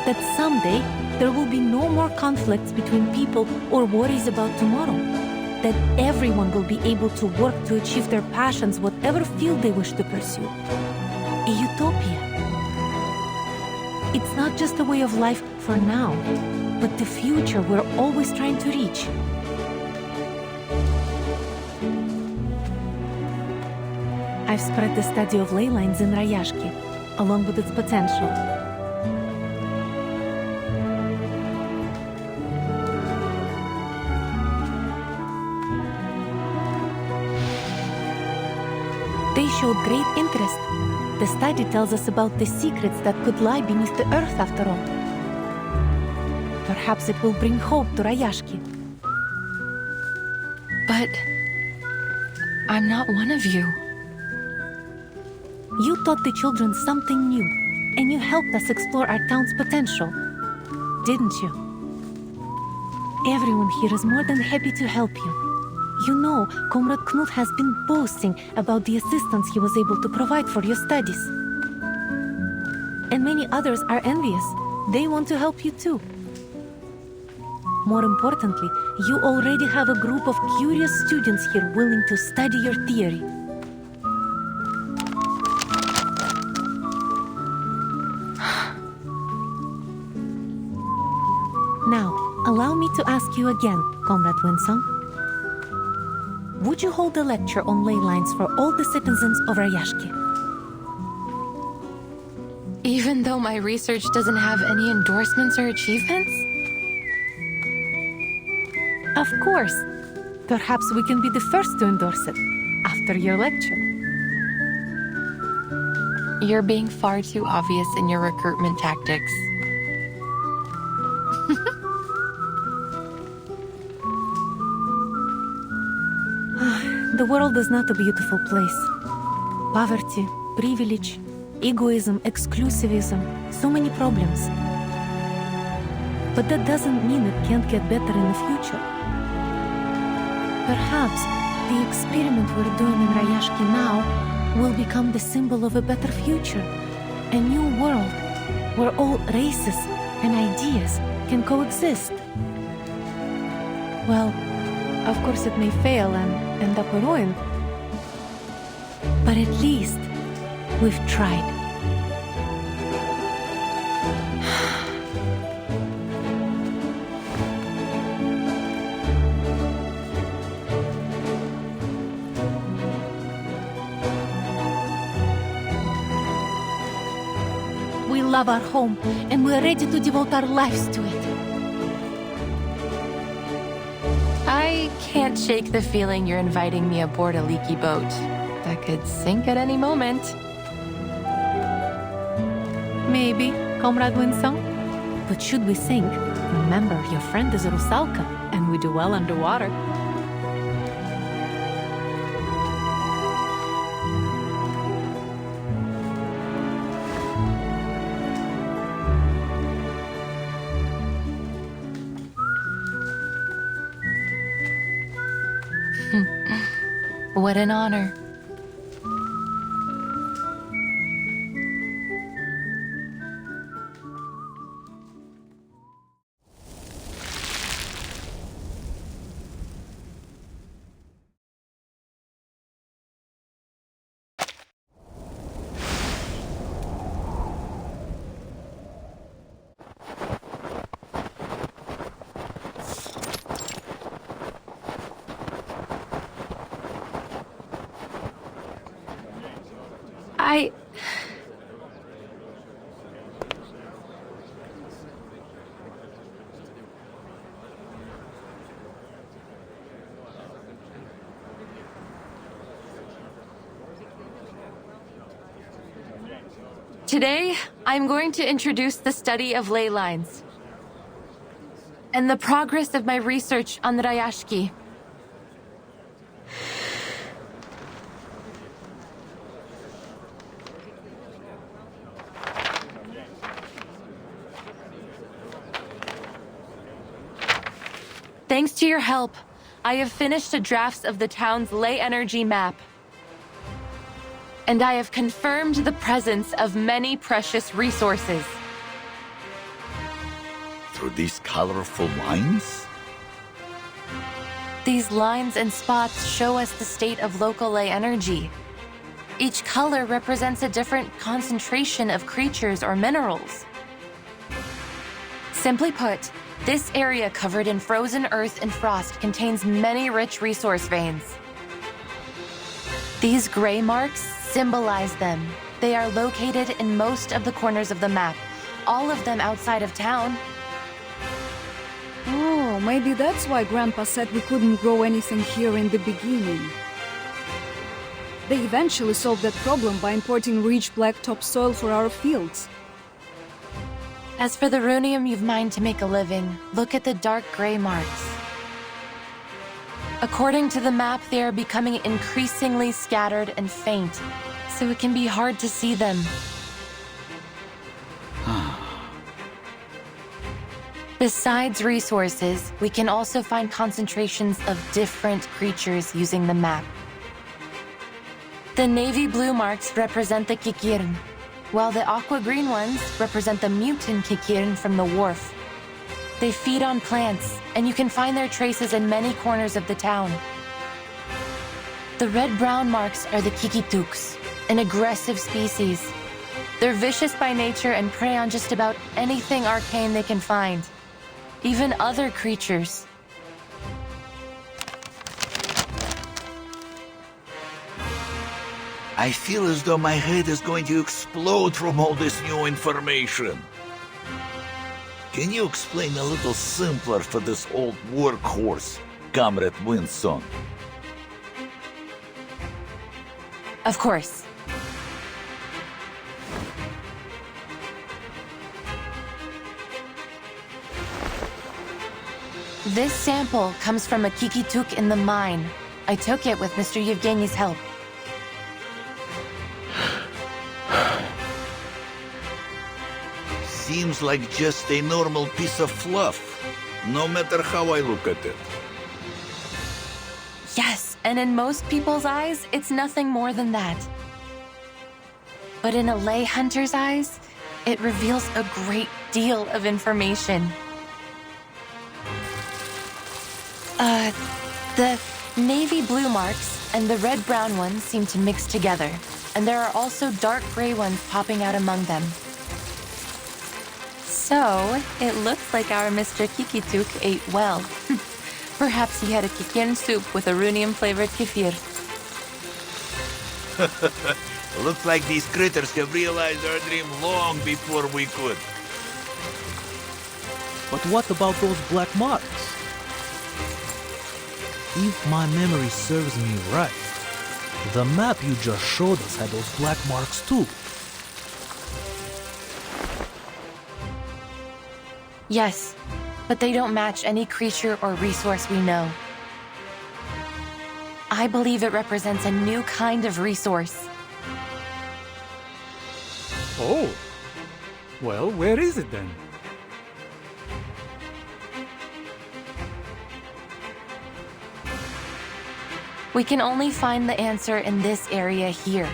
Speaker 7: That someday, there will be no more conflicts between people or worries about tomorrow. That everyone will be able to work to achieve their passions, whatever field they wish to pursue. A utopia. It's not just a way of life for now, but the future we're always trying to reach. I've spread the study of Leylines in Rayashki, along with its potential. They showed great interest. The study tells us about the secrets that could lie beneath the earth after all. Perhaps it will bring hope to Rayashki.
Speaker 2: But I'm not one of you.
Speaker 7: You taught the children something new, and you helped us explore our town's potential, didn't you? Everyone here is more than happy to help you. You know, Comrade Knut has been boasting about the assistance he was able to provide for your studies. And many others are envious. They want to help you too. More importantly, you already have a group of curious students here willing to study your theory. Now, allow me to ask you again, Comrade Winsong. Would you hold a lecture on Leylines for all the citizens of Rayashki?
Speaker 2: Even though my research doesn't have any endorsements or achievements?
Speaker 7: Of course. Perhaps we can be the first to endorse it, after your lecture.
Speaker 2: You're being far too obvious in your recruitment tactics.
Speaker 7: The world is not a beautiful place. Poverty, privilege, egoism, exclusivism, so many problems. But that doesn't mean it can't get better in the future. Perhaps the experiment we're doing in Rayashki now will become the symbol of a better future. A new world where all races and ideas can coexist. Well, of course it may fail and end up a ruin. But at least we've tried. We love our home and we're ready to devote our lives to it.
Speaker 2: I can't shake the feeling you're inviting me aboard a leaky boat that could sink at any moment.
Speaker 7: Maybe, Comrade Winsong. But should we sink, remember your friend is Rusalka, and we do well underwater.
Speaker 2: What an honor. Today, I'm going to introduce the study of Leylines. and the progress of my research on the Rayashki. Thanks to your help, I have finished a draft of the town's ley energy map. And I have confirmed the presence of many precious resources.
Speaker 4: Through these colorful lines?
Speaker 2: These lines and spots show us the state of local ley energy. Each color represents a different concentration of creatures or minerals. Simply put, this area covered in frozen earth and frost contains many rich resource veins. These gray marks symbolize them. They are located in most of the corners of the map, all of them outside of town.
Speaker 5: Oh, maybe that's why Grandpa said we couldn't grow anything here in the beginning. They eventually solved that problem by importing rich black topsoil for our fields.
Speaker 2: As for the runium you've mined to make a living, look at the dark gray marks. According to the map, they are becoming increasingly scattered and faint, so it can be hard to see them. Besides resources, we can also find concentrations of different creatures using the map. The navy blue marks represent the Kikirn, while the aqua-green ones represent the mutant Kikirn from the wharf. They feed on plants, and you can find their traces in many corners of the town. The red-brown marks are the Kikituks, an aggressive species. They're vicious by nature and prey on just about anything arcane they can find, even other creatures.
Speaker 4: I feel as though my head is going to explode from all this new information. Can you explain a little simpler for this old workhorse, Comrade Winston?
Speaker 2: Of course. This sample comes from a Kikituk in the mine. I took it with Mr. Yevgeny's help.
Speaker 4: Seems like just a normal piece of fluff, no matter how I look at it.
Speaker 2: Yes, and in most people's eyes, it's nothing more than that. But in a lay hunter's eyes, it reveals a great deal of information. The navy blue marks and the red-brown ones seem to mix together, and there are also dark gray ones popping out among them. So, it looks like our Mr. Kikituk ate well. Perhaps he had a kikirn soup with a runium-flavored kefir.
Speaker 4: Looks like these critters have realized our dream long before we could.
Speaker 8: But what about those black marks? If my memory serves me right, the map you just showed us had those black marks too.
Speaker 2: Yes, but they don't match any creature or resource we know. I believe it represents a new kind of resource.
Speaker 6: Oh. Well, where is it then?
Speaker 2: We can only find the answer in this area here.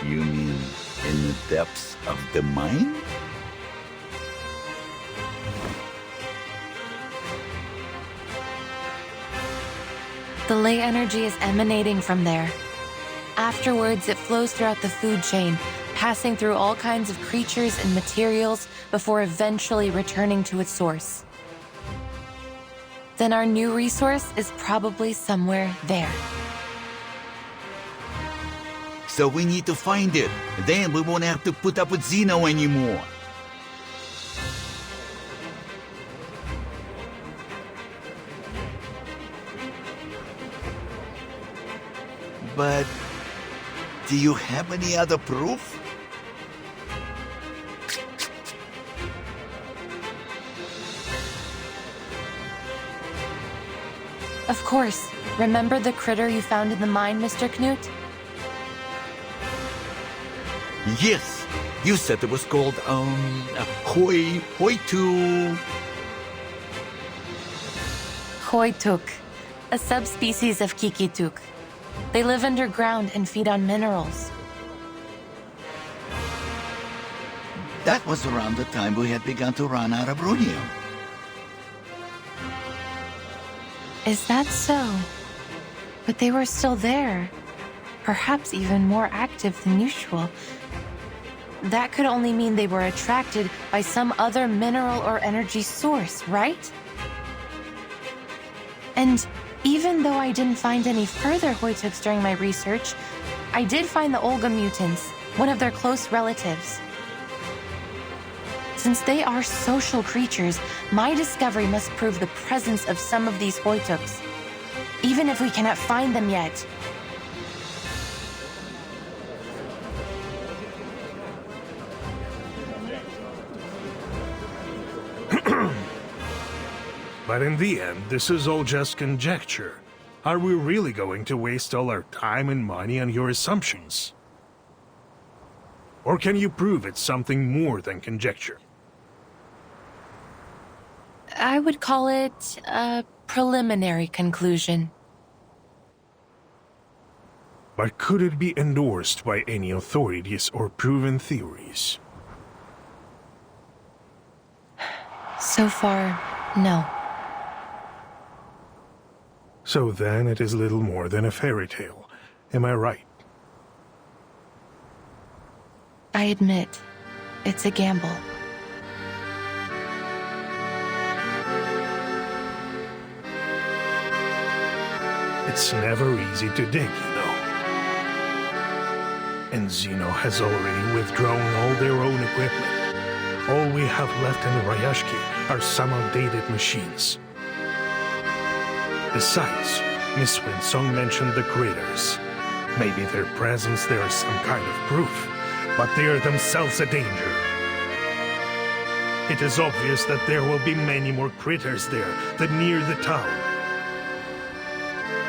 Speaker 4: You mean in the depths of the mine?
Speaker 2: The ley energy is emanating from there. Afterwards, it flows throughout the food chain, passing through all kinds of creatures and materials before eventually returning to its source. Then our new resource is probably somewhere there.
Speaker 4: So we need to find it. Then we won't have to put up with Zeno anymore. But do you have any other proof?
Speaker 2: Of course. Remember the critter you found in the mine, Mr. Knut?
Speaker 4: Yes, you said it was called, Hoitu.
Speaker 2: Hoituk, a subspecies of Kikituk. They live underground and feed on minerals.
Speaker 4: That was around the time we had begun to run out of rhenium.
Speaker 2: Is that so? But they were still there. Perhaps even more active than usual. That could only mean they were attracted by some other mineral or energy source, right? And even though I didn't find any further Hoituks during my research, I did find the Olga mutants, one of their close relatives. Since they are social creatures, my discovery must prove the presence of some of these Hoituks, even if we cannot find them yet.
Speaker 3: But in the end, this is all just conjecture. Are we really going to waste all our time and money on your assumptions? Or can you prove it's something more than conjecture?
Speaker 2: I would call it a preliminary conclusion.
Speaker 3: But could it be endorsed by any authorities or proven theories?
Speaker 2: So far, no.
Speaker 3: So then it is little more than a fairy tale. Am I right?
Speaker 2: I admit, it's a gamble.
Speaker 3: It's never easy to dig, you know. And Xeno has already withdrawn all their own equipment. All we have left in Rayashki are some outdated machines. Besides, Miss Winsong mentioned the critters. Maybe their presence there is some kind of proof, but they are themselves a danger. It is obvious that there will be many more critters there than near the town.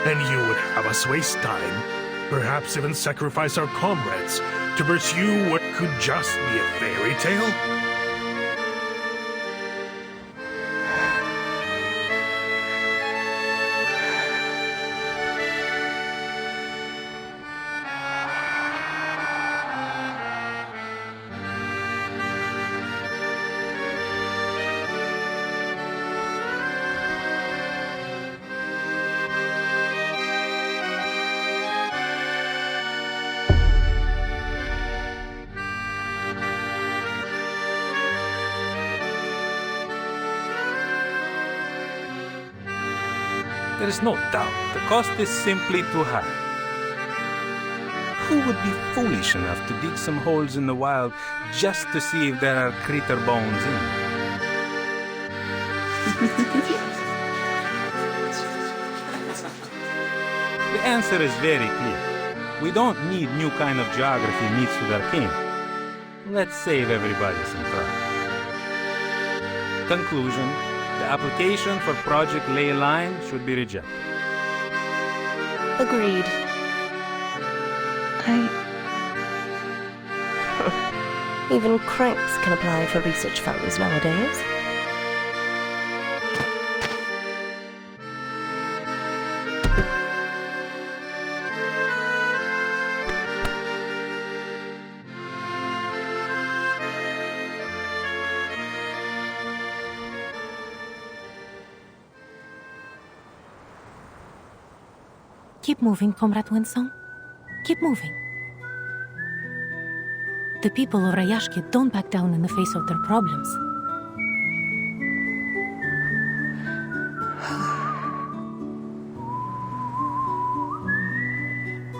Speaker 3: And you would have us waste time, perhaps even sacrifice our comrades, to pursue what could just be a fairy tale?
Speaker 13: There is no doubt the cost is simply too high. Who would be foolish enough to dig some holes in the wild just to see if there are critter bones in them? The answer is very clear. We don't need new kind of geography meets with arcane. Let's save everybody some trouble. Conclusion. The application for Project Leylines should be rejected.
Speaker 14: Agreed. Even cranks can apply for research funds nowadays.
Speaker 7: Keep moving, Comrade Winsong. Keep moving. The people of Rayashki don't back down in the face of their problems.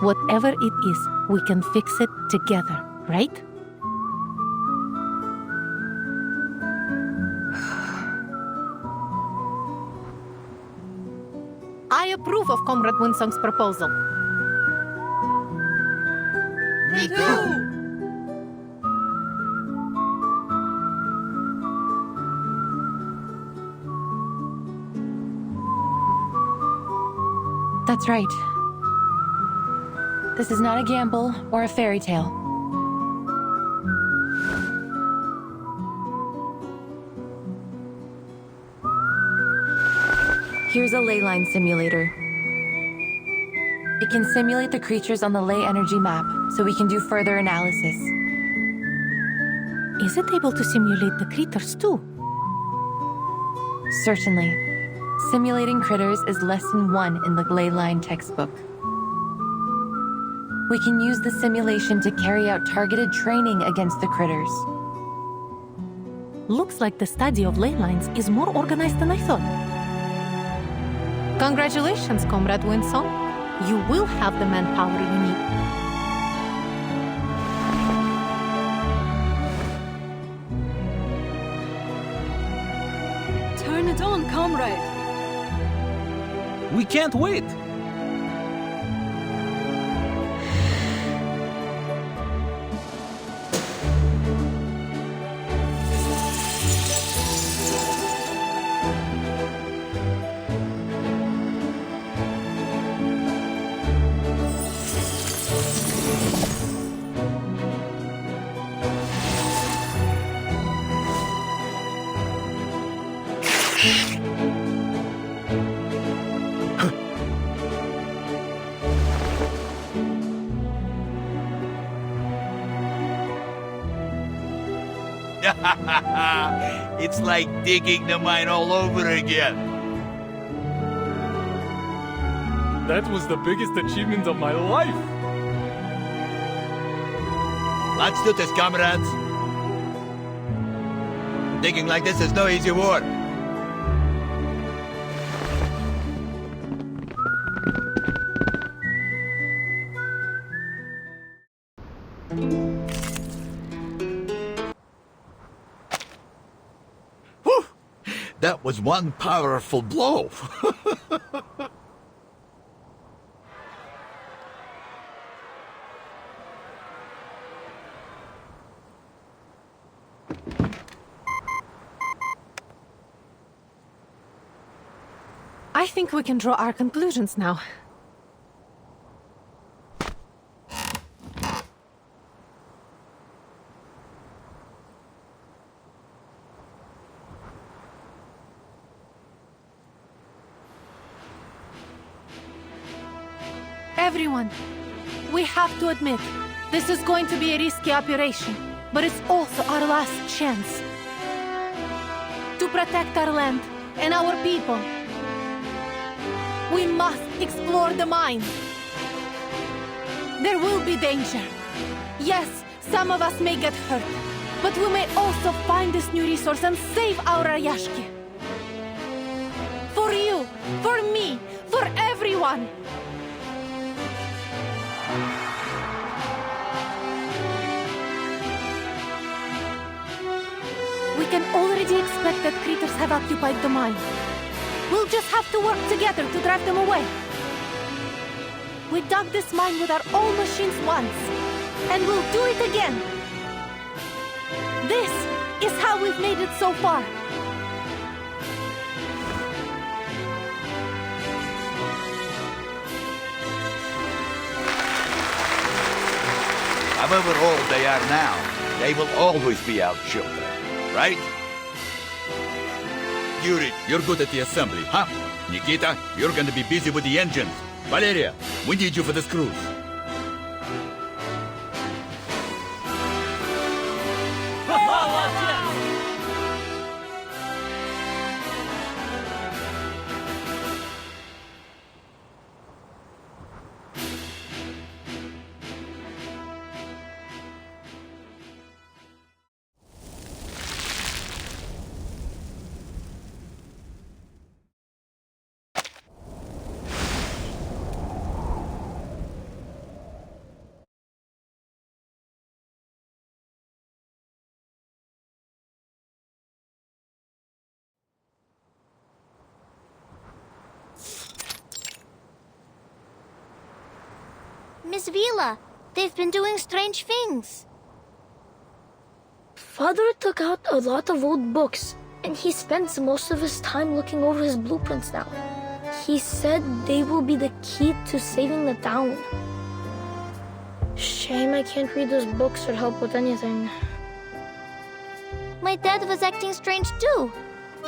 Speaker 7: Whatever it is, we can fix it together, right? I approve of Comrade Winsong's proposal.
Speaker 6: Me too!
Speaker 2: That's right. This is not a gamble or a fairy tale. Here's a Leyline simulator. It can simulate the creatures on the Ley energy map, so we can do further analysis.
Speaker 7: Is it able to simulate the critters too?
Speaker 2: Certainly. Simulating critters is lesson 1 in the Leyline textbook. We can use the simulation to carry out targeted training against the critters.
Speaker 7: Looks like the study of Leylines is more organized than I thought. Congratulations, Comrade Winsome. You will have the manpower you need.
Speaker 5: Turn it on, comrade.
Speaker 8: We can't wait!
Speaker 4: It's like digging the mine all over again.
Speaker 6: That was the biggest achievement of my life.
Speaker 4: Let's do this, comrades. Digging like this is no easy work. Whew! That was one powerful blow.
Speaker 7: I think we can draw our conclusions now. Everyone, we have to admit, this is going to be a risky operation, but it's also our last chance to protect our land and our people. We must explore the mine. There will be danger. Yes, some of us may get hurt, but we may also find this new resource and save our Rayashki. For you, for me, for everyone. We can already expect that critters have occupied the mine. We'll just have to work together to drive them away. We dug this mine with our own machines once, and we'll do it again. This is how we've made it so far.
Speaker 4: However old they are now, they will always be our children, right? Yuri, you're good at the assembly, huh? Nikita, you're gonna be busy with the engines. Valeria, we need you for this cruise.
Speaker 11: Miss Vila, they've been doing strange things.
Speaker 12: Father took out a lot of old books, and he spends most of his time looking over his blueprints now. He said they will be the key to saving the town. Shame I can't read those books or help with anything.
Speaker 11: My dad was acting strange too.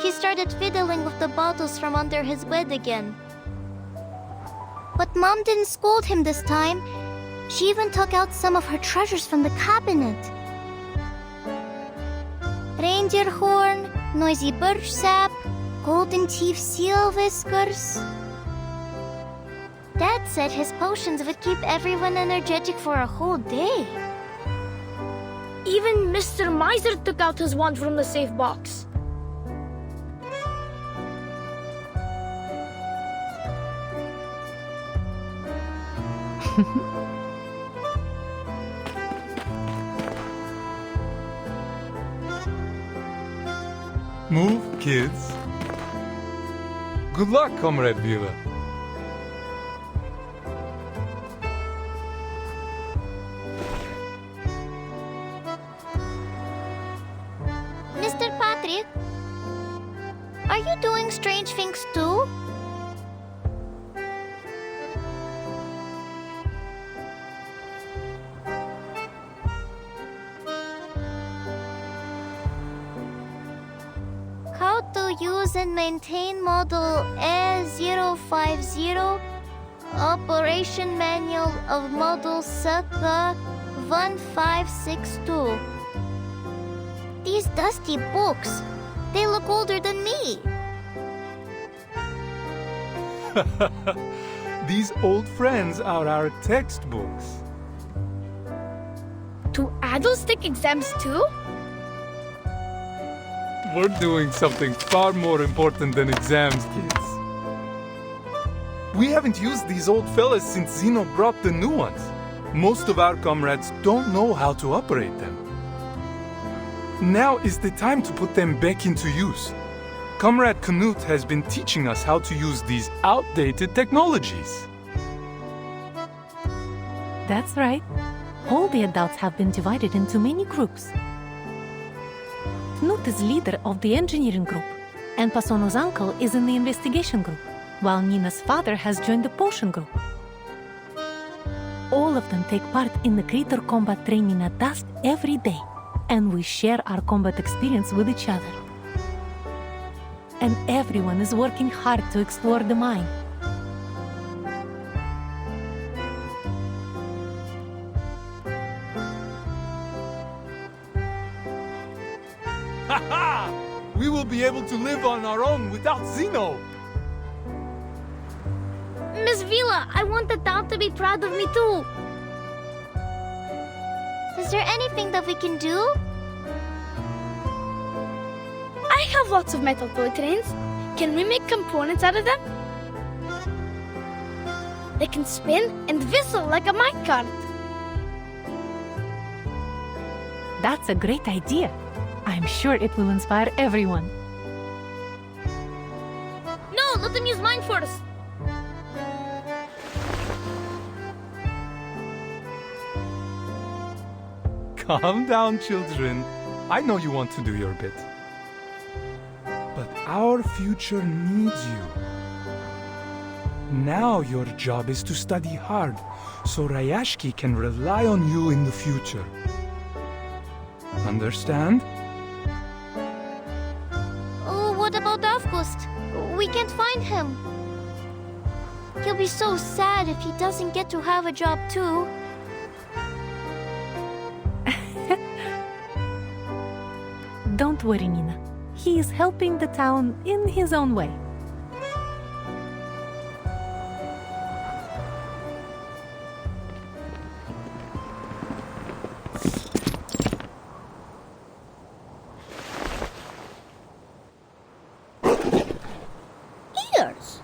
Speaker 11: He started fiddling with the bottles from under his bed again. But Mom didn't scold him this time. She even took out some of her treasures from the cabinet. Reindeer horn, noisy birch sap, golden teeth seal whiskers. Dad said his potions would keep everyone energetic for a whole day.
Speaker 12: Even Mr. Miser took out his wand from the safe box.
Speaker 15: Move, kids. Good luck, Comrade Vila.
Speaker 11: Mr. Patrick, are you doing strange things too? How to use and maintain model A050, Operation Manual of Model Circa 1562. These dusty books, they look older than me.
Speaker 15: These old friends are our textbooks.
Speaker 12: Do adults take exams too?
Speaker 15: We're doing something far more important than exams, kids. We haven't used these old fellas since Zeno brought the new ones. Most of our comrades don't know how to operate them. Now is the time to put them back into use. Comrade Knut has been teaching us how to use these outdated technologies.
Speaker 7: That's right. All the adults have been divided into many groups. Knut is leader of the engineering group, and Pasono's uncle is in the investigation group, while Nina's father has joined the potion group. All of them take part in the creator combat training at dusk every day, and we share our combat experience with each other. And everyone is working hard to explore the mine.
Speaker 15: Ha-ha! We will be able to live on our own without Zeno!
Speaker 12: Miss Vila, I want the town to be proud of me too.
Speaker 11: Is there anything that we can do?
Speaker 12: I have lots of metal toy trains. Can we make components out of them? They can spin and whistle like a minecart.
Speaker 7: That's a great idea. I'm sure it will inspire everyone.
Speaker 12: No, let them use mine first.
Speaker 15: Calm down, children. I know you want to do your bit. But our future needs you. Now your job is to study hard, so Rayashki can rely on you in the future. Understand?
Speaker 11: Oh, what about Avgust? We can't find him. He'll be so sad if he doesn't get to have a job too.
Speaker 7: Don't worry, Nina. He is helping the town in his own way.
Speaker 11: Ears.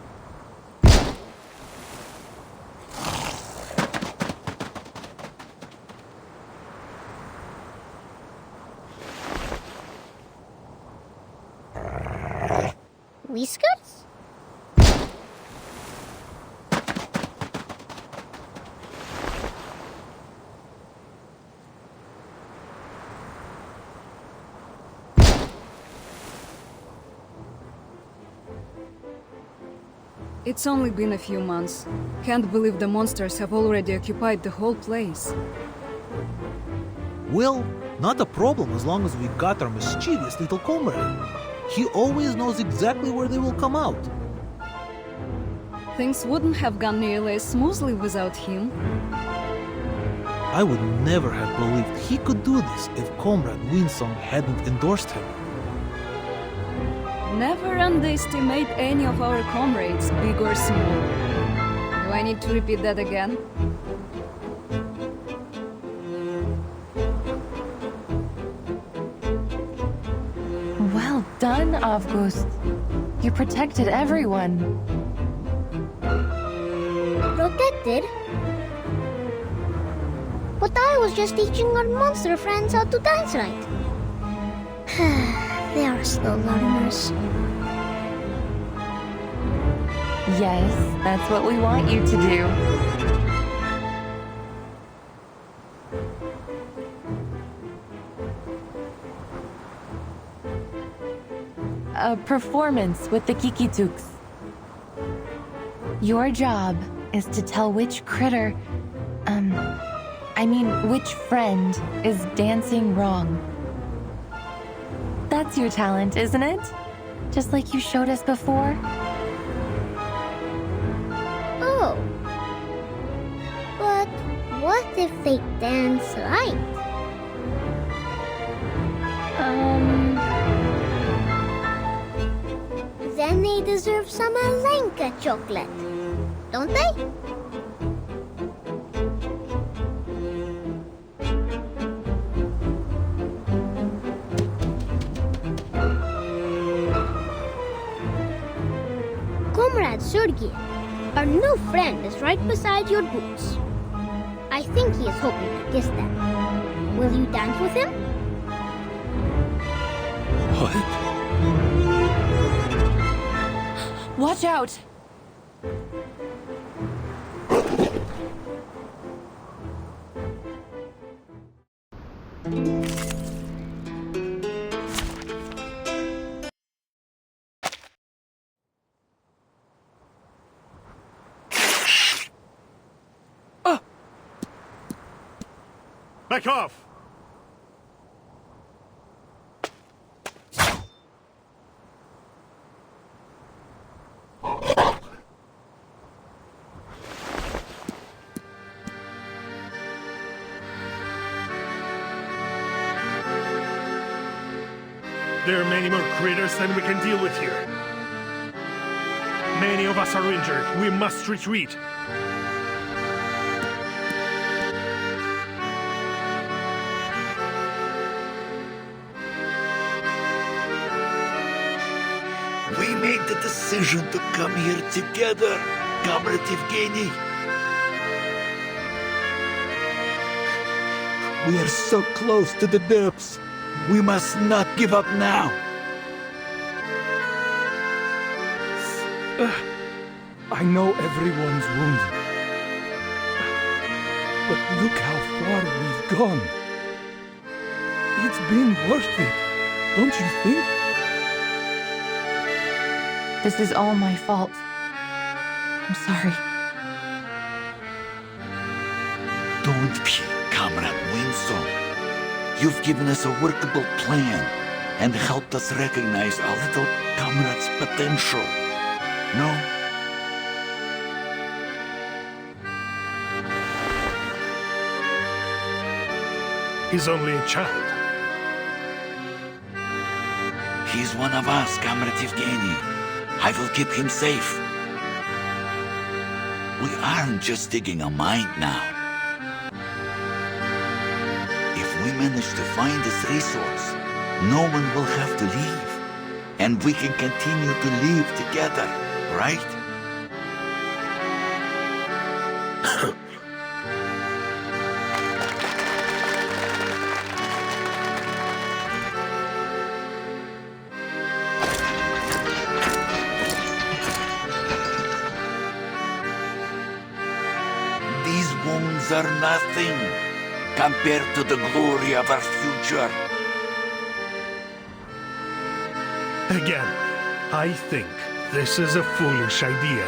Speaker 11: Whiskers?
Speaker 5: It's only been a few months. Can't believe the monsters have already occupied the whole place.
Speaker 8: Well, not a problem as long as we got our mischievous little comrade. He always knows exactly where they will come out.
Speaker 5: Things wouldn't have gone nearly as smoothly without him.
Speaker 8: I would never have believed he could do this if Comrade Winsong hadn't endorsed him.
Speaker 5: Never underestimate any of our comrades, big or small. Do I need to repeat that again?
Speaker 2: Well done, August. You protected everyone.
Speaker 11: Protected? But I was just teaching our monster friends how to dance right. They are slow learners.
Speaker 2: Yes, that's what we want you to do. A performance with the Kikituks. Your job is to tell which critter, which friend is dancing wrong. That's your talent, isn't it? Just like you showed us before?
Speaker 11: Oh. But what if they dance right? Then they deserve some Alenka chocolate, don't they? Comrade Sergei, our new friend is right beside your boots. I think he is hoping to kiss them. Will you dance with him?
Speaker 15: What?
Speaker 2: Watch out!
Speaker 3: Back off! There are many more critters than we can deal with here. Many of us are injured. We must retreat.
Speaker 4: We made the decision to come here together, Comrade Evgeny. We are so close to the depths. We must not give up now.
Speaker 15: I know everyone's wounded. But look how far we've gone. It's been worth it, don't you think?
Speaker 2: This is all my fault. I'm sorry.
Speaker 4: Don't be, Comrade Winsong. You've given us a workable plan and helped us recognize our little comrade's potential. No?
Speaker 3: He's only a child.
Speaker 4: He's one of us, Comrade Evgeny. I will keep him safe. We aren't just digging a mine now. If we manage to find this resource, no one will have to leave. And we can continue to live together, right? These wounds are nothing compared to the glory of our future.
Speaker 3: Again, I think this is a foolish idea.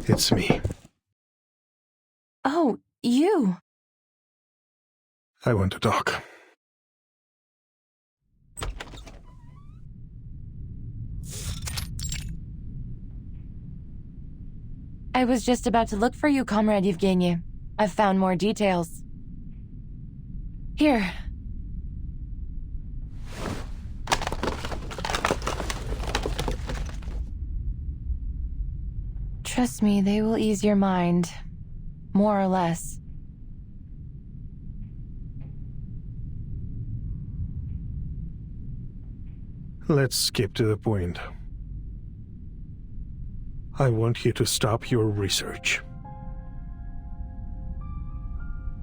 Speaker 3: It's me.
Speaker 2: Oh, you.
Speaker 3: I want to talk.
Speaker 2: I was just about to look for you, Comrade Yevgeny. I've found more details. Here. Trust me, they will ease your mind. More or less.
Speaker 3: Let's skip to the point. I want you to stop your research.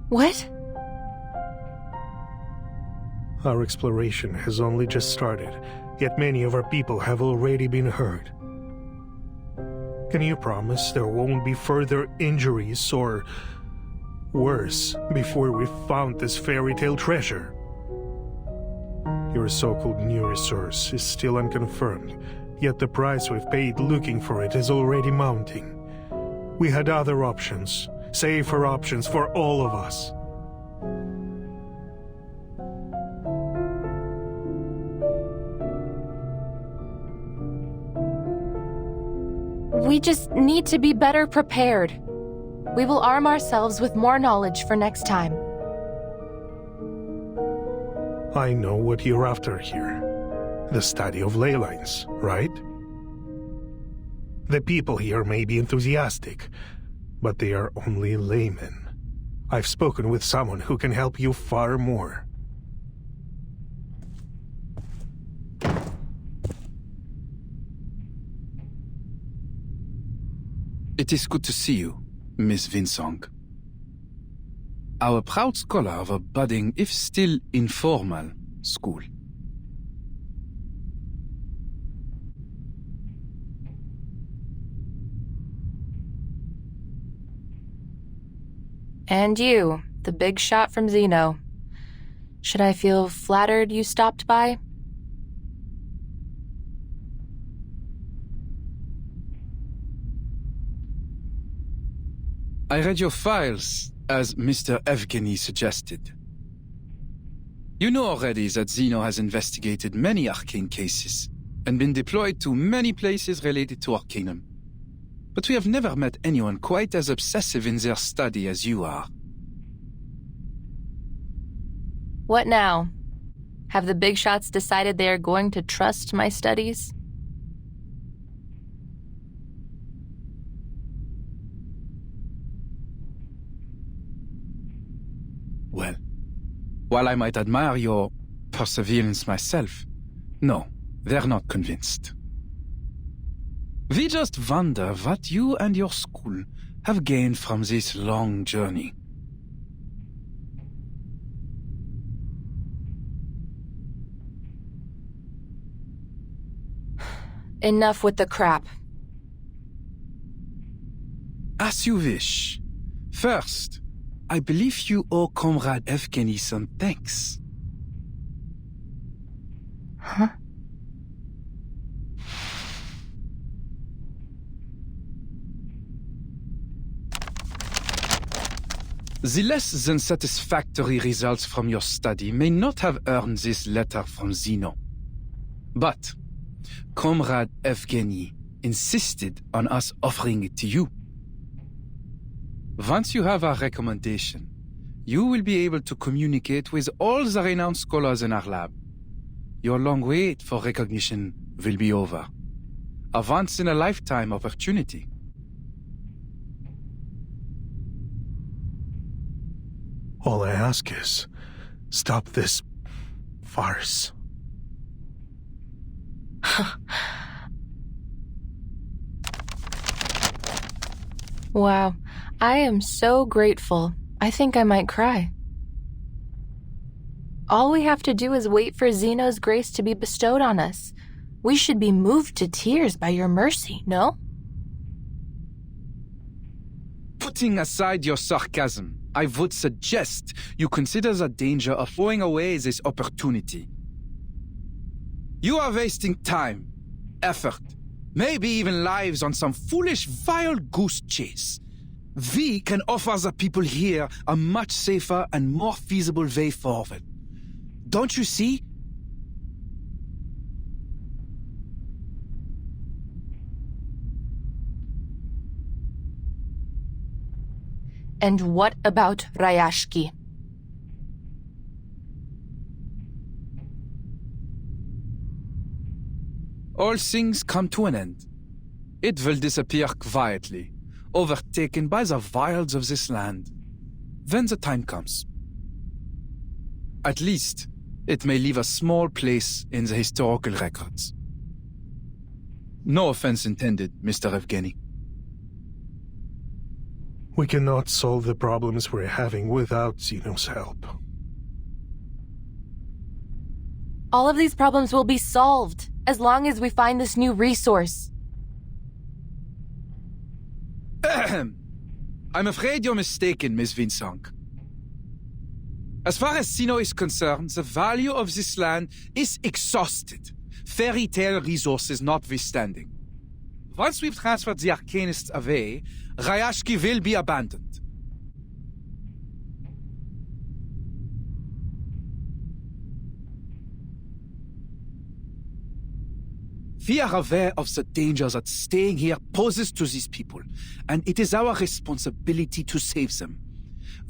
Speaker 2: What?
Speaker 3: Our exploration has only just started, yet many of our people have already been hurt. Can you promise there won't be further injuries or worse before we've found this fairy tale treasure? Your so-called new resource is still unconfirmed, yet the price we've paid looking for it is already mounting. We had other options, safer options for all of us.
Speaker 2: We just need to be better prepared. We will arm ourselves with more knowledge for next time.
Speaker 3: I know what you're after here. The study of Leylines, right? The people here may be enthusiastic, but they are only laymen. I've spoken with someone who can help you far more.
Speaker 1: It is good to see you, Miss Vinsong. Our proud scholar of a budding, if still informal, school.
Speaker 2: And you, the big shot from Zeno. Should I feel flattered you stopped by?
Speaker 1: I read your files, as Mr. Evgeny suggested. You know already that Zeno has investigated many arcane cases, and been deployed to many places related to Arcanum. But we have never met anyone quite as obsessive in their study as you are.
Speaker 2: What now? Have the big shots decided they are going to trust my studies?
Speaker 1: Well, while I might admire your perseverance myself, no, they're not convinced. We just wonder what you and your school have gained from this long journey.
Speaker 2: Enough with the crap.
Speaker 1: As you wish. First, I believe you owe Comrade Evgeny some thanks.
Speaker 2: Huh?
Speaker 1: The less than satisfactory results from your study may not have earned this letter from Zeno. But Comrade Evgeny insisted on us offering it to you. Once you have our recommendation, you will be able to communicate with all the renowned scholars in our lab. Your long wait for recognition will be over. A once-in-a-lifetime opportunity.
Speaker 3: All I ask is, stop this farce.
Speaker 2: Wow, I am so grateful. I think I might cry. All we have to do is wait for Zeno's grace to be bestowed on us. We should be moved to tears by your mercy, no?
Speaker 1: Putting aside your sarcasm, I would suggest you consider the danger of throwing away this opportunity. You are wasting time, effort, Maybe even lives on some foolish wild goose chase. We can offer the people here a much safer and more feasible way forward. Don't you see?
Speaker 2: And what about Rayashki?
Speaker 1: All things come to an end. It will disappear quietly, overtaken by the wilds of this land, when the time comes. At least, it may leave a small place in the historical records. No offense intended, Mr. Evgeny.
Speaker 3: We cannot solve the problems we're having without Zeno's help.
Speaker 2: All of these problems will be solved as long as we find this new resource.
Speaker 1: I'm afraid you're mistaken, Miss Vinsong. As far as Zeno is concerned, the value of this land is exhausted, fairy tale resources notwithstanding. Once we've transferred the Arcanists away, Rayashki will be abandoned. We are aware of the danger that staying here poses to these people, and it is our responsibility to save them,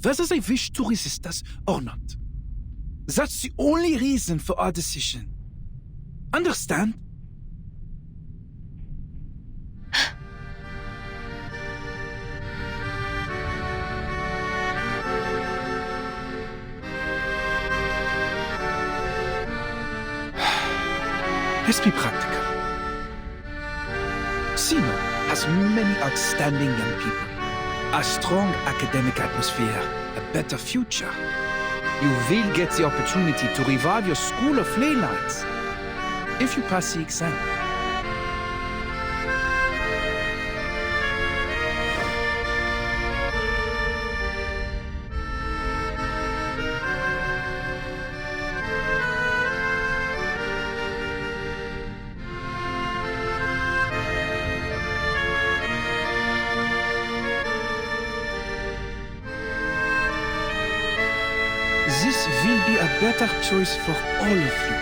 Speaker 1: whether they wish to resist us or not. That's the only reason for our decision. Understand? Let's be practical. Zeno has many outstanding young people, a strong academic atmosphere, a better future. You will get the opportunity to revive your school of Leylines if you pass the exam. This will be a better choice for all of you.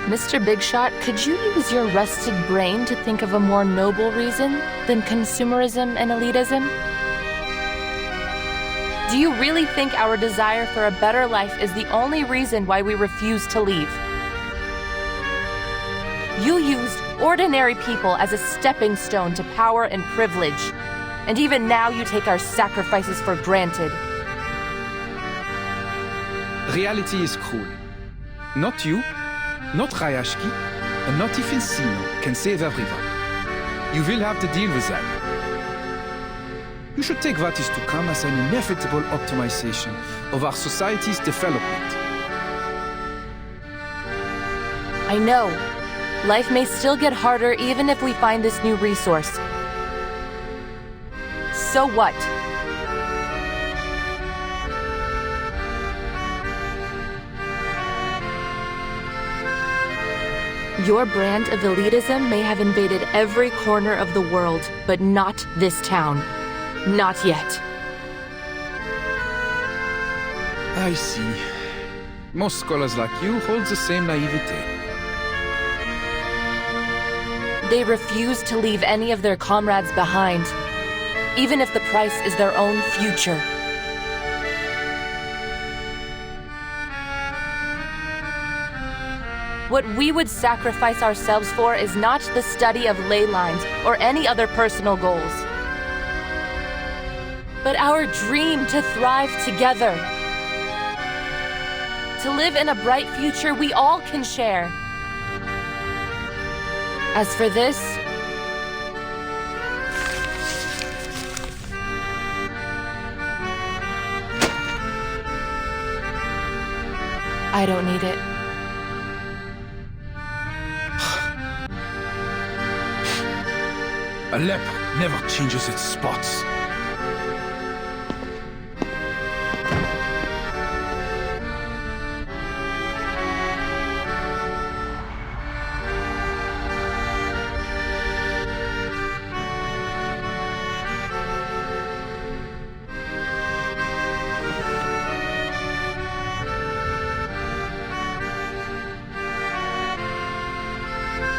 Speaker 2: Mr. Bigshot, could you use your rusted brain to think of a more noble reason than consumerism and elitism? Do you really think our desire for a better life is the only reason why we refuse to leave? You used ordinary people as a stepping stone to power and privilege, and even now you take our sacrifices for granted.
Speaker 1: Reality is cruel. Not you, not Rayashki, and not even Zeno can save everyone. You will have to deal with that. You should take what is to come as an inevitable optimization of our society's development.
Speaker 2: I know. Life may still get harder even if we find this new resource. So what? Your brand of elitism may have invaded every corner of the world, but not this town. Not yet.
Speaker 1: I see. Most scholars like you hold the same naivete.
Speaker 2: They refuse to leave any of their comrades behind, even if the price is their own future. What we would sacrifice ourselves for is not the study of Leylines or any other personal goals, but our dream to thrive together. To live in a bright future we all can share. As for this, I don't need it.
Speaker 1: A leopard never changes its spots.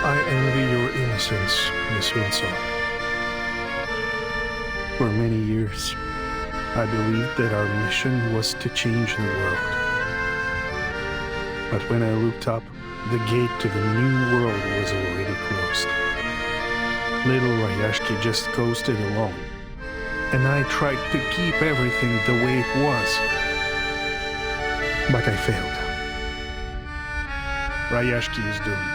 Speaker 3: I envy your innocence, Miss Winsor. For many years, I believed that our mission was to change the world. But when I looked up, the gate to the new world was already closed. Little Rayashki just coasted along, and I tried to keep everything the way it was. But I failed. Rayashki is doomed.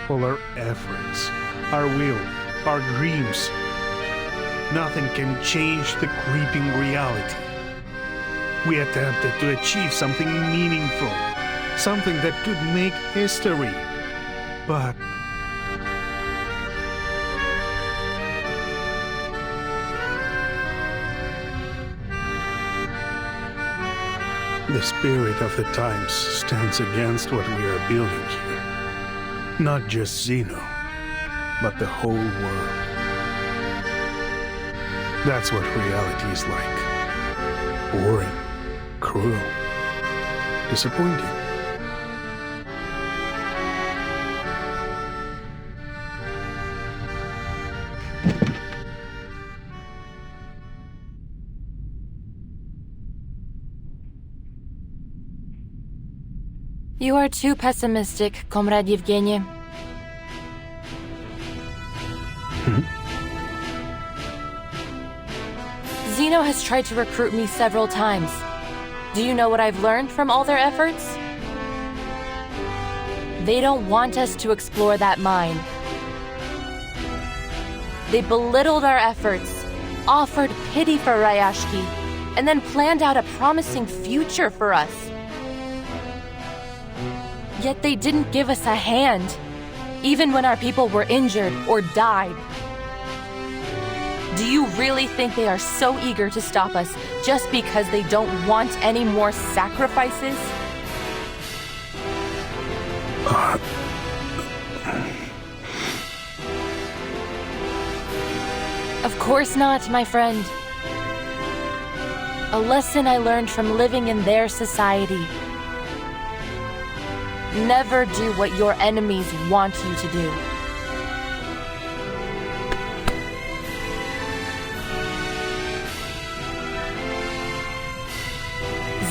Speaker 3: All our efforts, our will, our dreams, nothing can change the creeping reality. We attempted to achieve something meaningful, something that could make history, but the spirit of the times stands against what we are building here. Not just Zeno, but the whole world. That's what reality is like. Boring, cruel, disappointing.
Speaker 2: You are too pessimistic, Comrade Yevgeny. Zeno has tried to recruit me several times. Do you know what I've learned from all their efforts? They don't want us to explore that mine. They belittled our efforts, offered pity for Rayashki, and then planned out a promising future for us. Yet they didn't give us a hand, even when our people were injured or died. Do you really think they are so eager to stop us just because they don't want any more sacrifices? Of course not, my friend. A lesson I learned from living in their society. Never do what your enemies want you to do.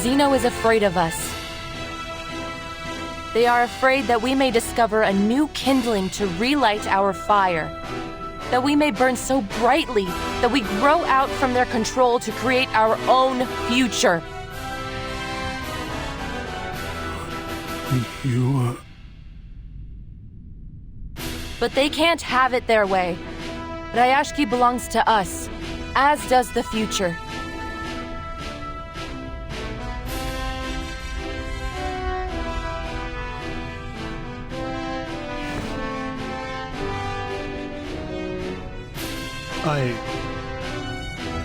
Speaker 2: Zeno is afraid of us. They are afraid that we may discover a new kindling to relight our fire, that we may burn so brightly that we grow out from their control to create our own future. But they can't have it their way. Rayashki belongs to us, as does the future.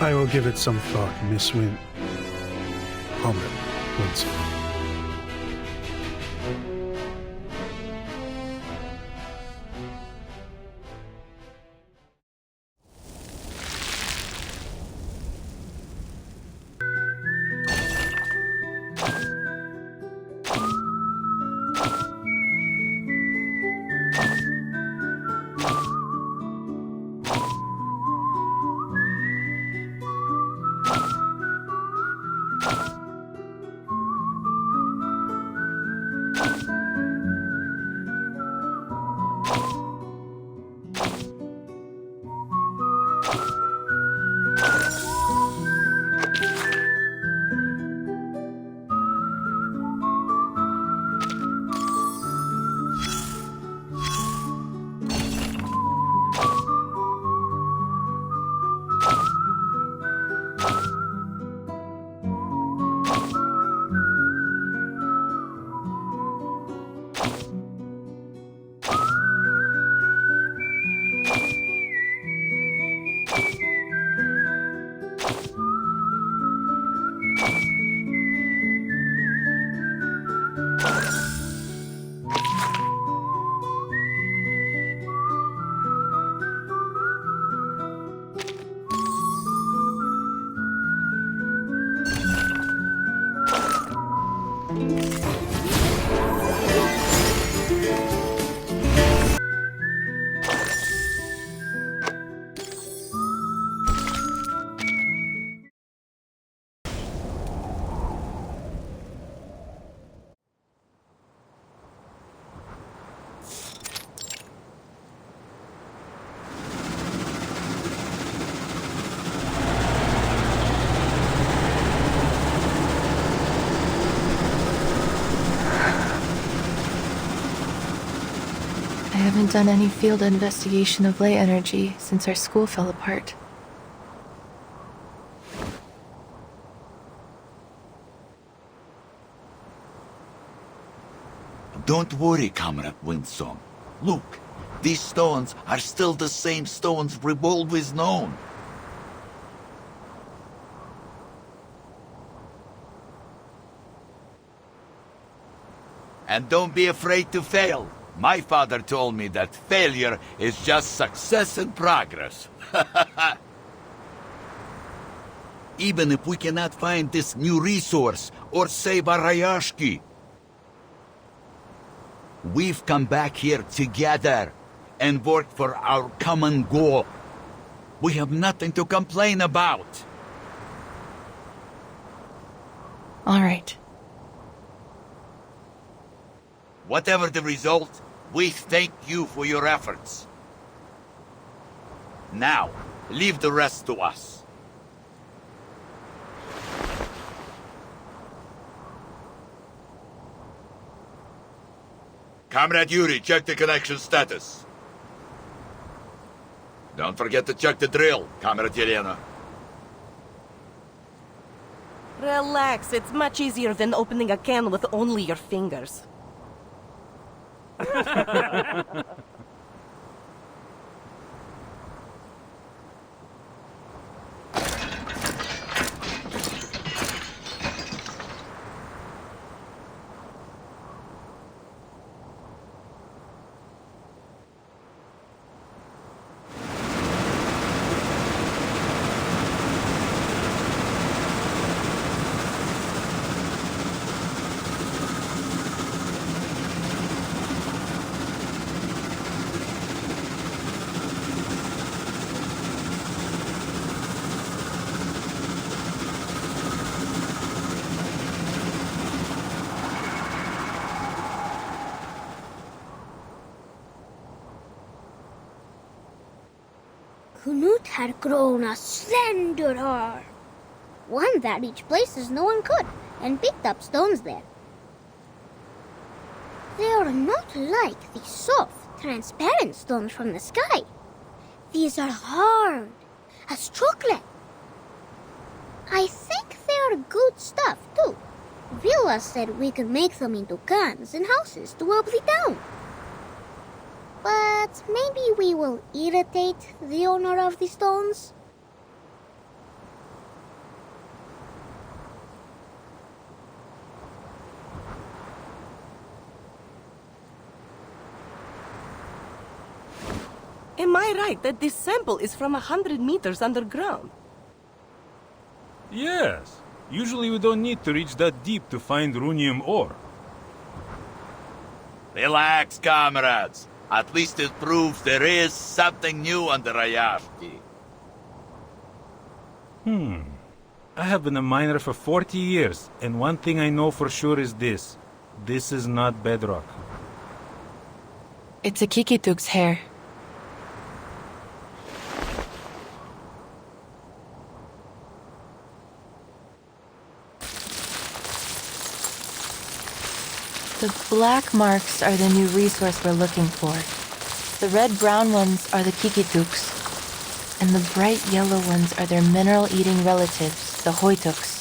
Speaker 3: I will give it some thought, Miss Comrade Winsor.
Speaker 2: haven't done any field investigation of ley energy since our school fell apart.
Speaker 4: Don't worry, Comrade Windsong. Look, these stones are still the same stones we've always known. And don't be afraid to fail. My father told me that failure is just success and progress. Even if we cannot find this new resource or save our Rayashki, we've come back here together and worked for our common goal. We have nothing to complain about.
Speaker 2: All right.
Speaker 4: Whatever the result, we thank you for your efforts. Now, leave the rest to us. Comrade Yuri, check the connection status. Don't forget to check the drill, Comrade Yelena.
Speaker 14: Relax, it's much easier than opening a can with only your fingers.
Speaker 11: Knut had grown a slender arm, one that reached places no one could, and picked up stones there. They are not like the soft, transparent stones from the sky. These are hard, as chocolate. I think they are good stuff, too. Villa said we could make them into guns and houses to help the town. But maybe we will irritate the owner of the stones?
Speaker 14: Am I right that this sample is from 100 meters underground?
Speaker 13: Yes. Usually we don't need to reach that deep to find runium ore.
Speaker 4: Relax, comrades. At least it proves there is something new on the Rayashki.
Speaker 13: I have been a miner for 40 years, and one thing I know for sure is this. This is not bedrock.
Speaker 2: It's a Kikituk's hair. The black marks are the new resource we're looking for. The red-brown ones are the Kikituks, and the bright yellow ones are their mineral-eating relatives, the Hoituks.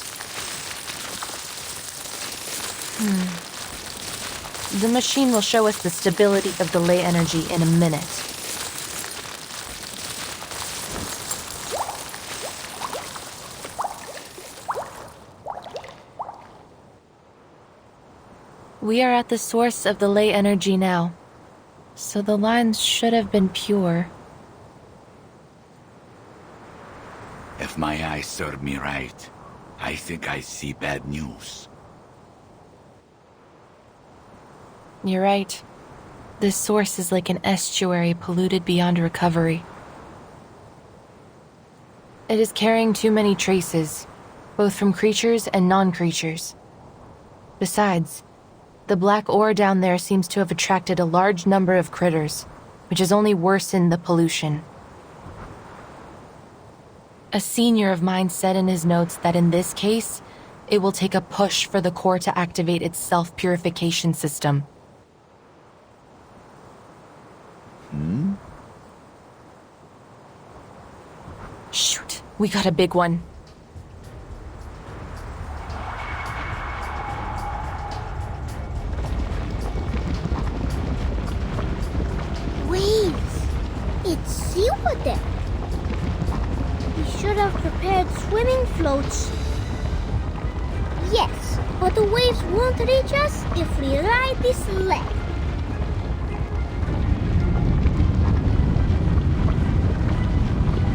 Speaker 2: The machine will show us the stability of the ley energy in a minute. We are at the source of the ley energy now, so the lines should have been pure.
Speaker 4: If my eyes serve me right, I think I see bad news.
Speaker 2: You're right. This source is like an estuary polluted beyond recovery. It is carrying too many traces, both from creatures and non-creatures. Besides, the black ore down there seems to have attracted a large number of critters, which has only worsened the pollution. A senior of mine said in his notes that in this case, it will take a push for the core to activate its self-purification system. We got a big one.
Speaker 11: Waves! It's seawater! We should have prepared swimming floats. Yes, but the waves won't reach us if we ride this leg.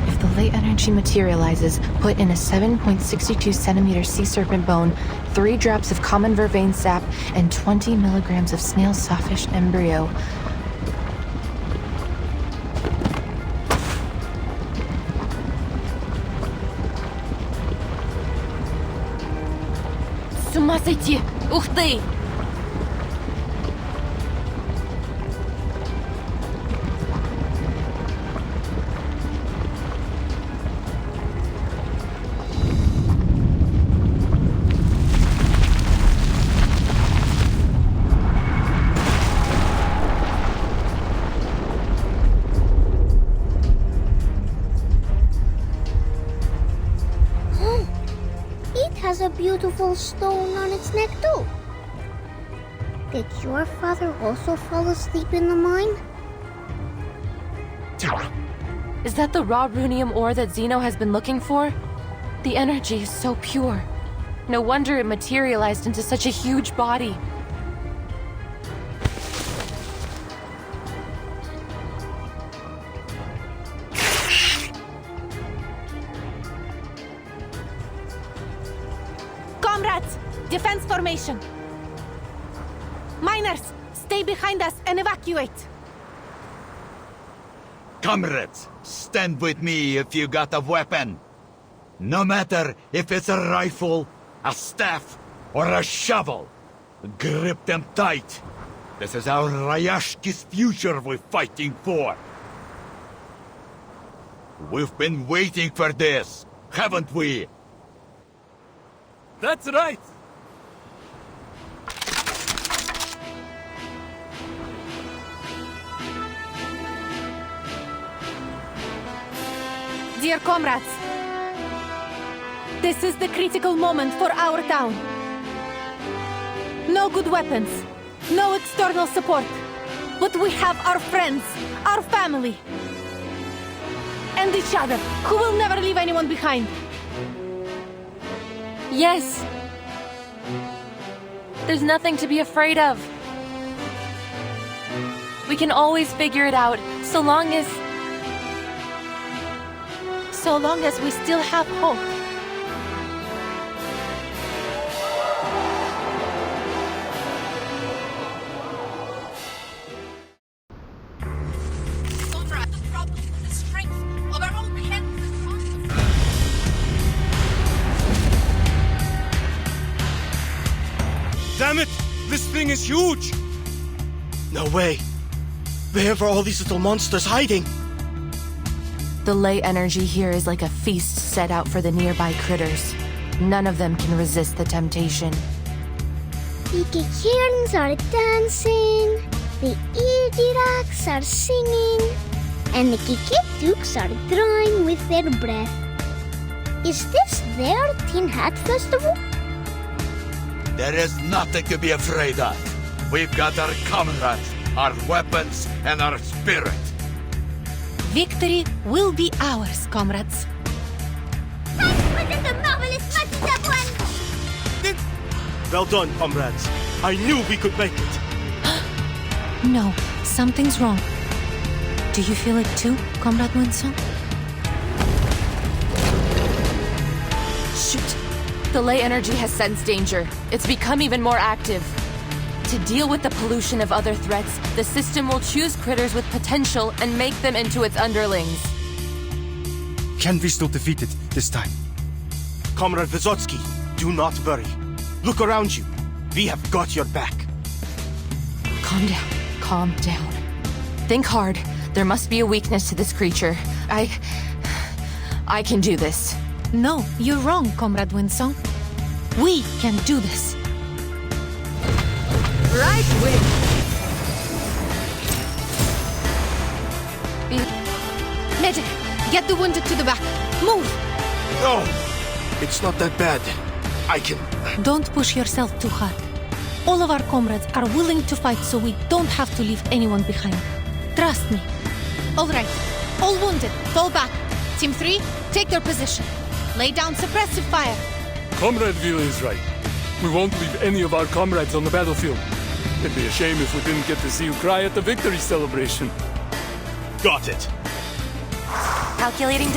Speaker 2: If the ley energy materializes, put in a 7.62 centimeter sea serpent bone, 3 drops of common vervain sap, and 20 milligrams of snail sawfish embryo. С ума сойти! Ух ты!
Speaker 11: Has a beautiful stone on its neck too. Did your father also fall asleep in the mine?
Speaker 2: Is that the raw runium ore that Zeno has been looking for? The energy is so pure. No wonder it materialized into such a huge body.
Speaker 7: Comrades, defense formation. Miners, stay behind us and evacuate.
Speaker 4: Comrades, stand with me if you got a weapon. No matter if it's a rifle, a staff, or a shovel. Grip them tight. This is our Rayashki's future we're fighting for. We've been waiting for this, haven't we?
Speaker 15: That's right!
Speaker 7: Dear comrades, this is the critical moment for our town. No good weapons, no external support, but we have our friends, our family, and each other, who will never leave anyone behind.
Speaker 2: Yes! There's nothing to be afraid of. We can always figure it out, so long as we still have hope.
Speaker 16: Damn it! This thing is huge!
Speaker 9: No way! Where are all these little monsters hiding?
Speaker 2: The ley energy here is like a feast set out for the nearby critters. None of them can resist the temptation.
Speaker 11: The Kikirns are dancing, the Irdiraks are singing, and the Kikituks are drawing with their breath. Is this their Tin Hat Festival?
Speaker 4: There is nothing to be afraid of. We've got our comrades, our weapons, and our spirit.
Speaker 7: Victory will be ours, comrades.
Speaker 11: Within the marvelous Matita one!
Speaker 9: Well done, comrades. I knew we could make it.
Speaker 7: No, something's wrong. Do you feel it too, Comrade Winsong?
Speaker 2: Shoot! The ley energy has sensed danger. It's become even more active. To deal with the pollution of other threats, the system will choose critters with potential and make them into its underlings.
Speaker 9: Can we still defeat it this time? Comrade Vysotsky, do not worry. Look around you. We have got your back.
Speaker 2: Calm down. Calm down. Think hard. There must be a weakness to this creature. I can do this.
Speaker 7: No, you're wrong, Comrade Winsong. We can do this.
Speaker 2: Right wing.
Speaker 7: Medic, get the wounded to the back. Move!
Speaker 9: No! It's not that bad. I can...
Speaker 7: Don't push yourself too hard. All of our comrades are willing to fight, so we don't have to leave anyone behind. Trust me. All right. All wounded, fall back. Team 3, take your position. Lay down suppressive fire.
Speaker 17: Comrade Vila is right. We won't leave any of our comrades on the battlefield. It'd be a shame if we didn't get to see you cry at the victory celebration.
Speaker 9: Got it.
Speaker 2: Calculating distance.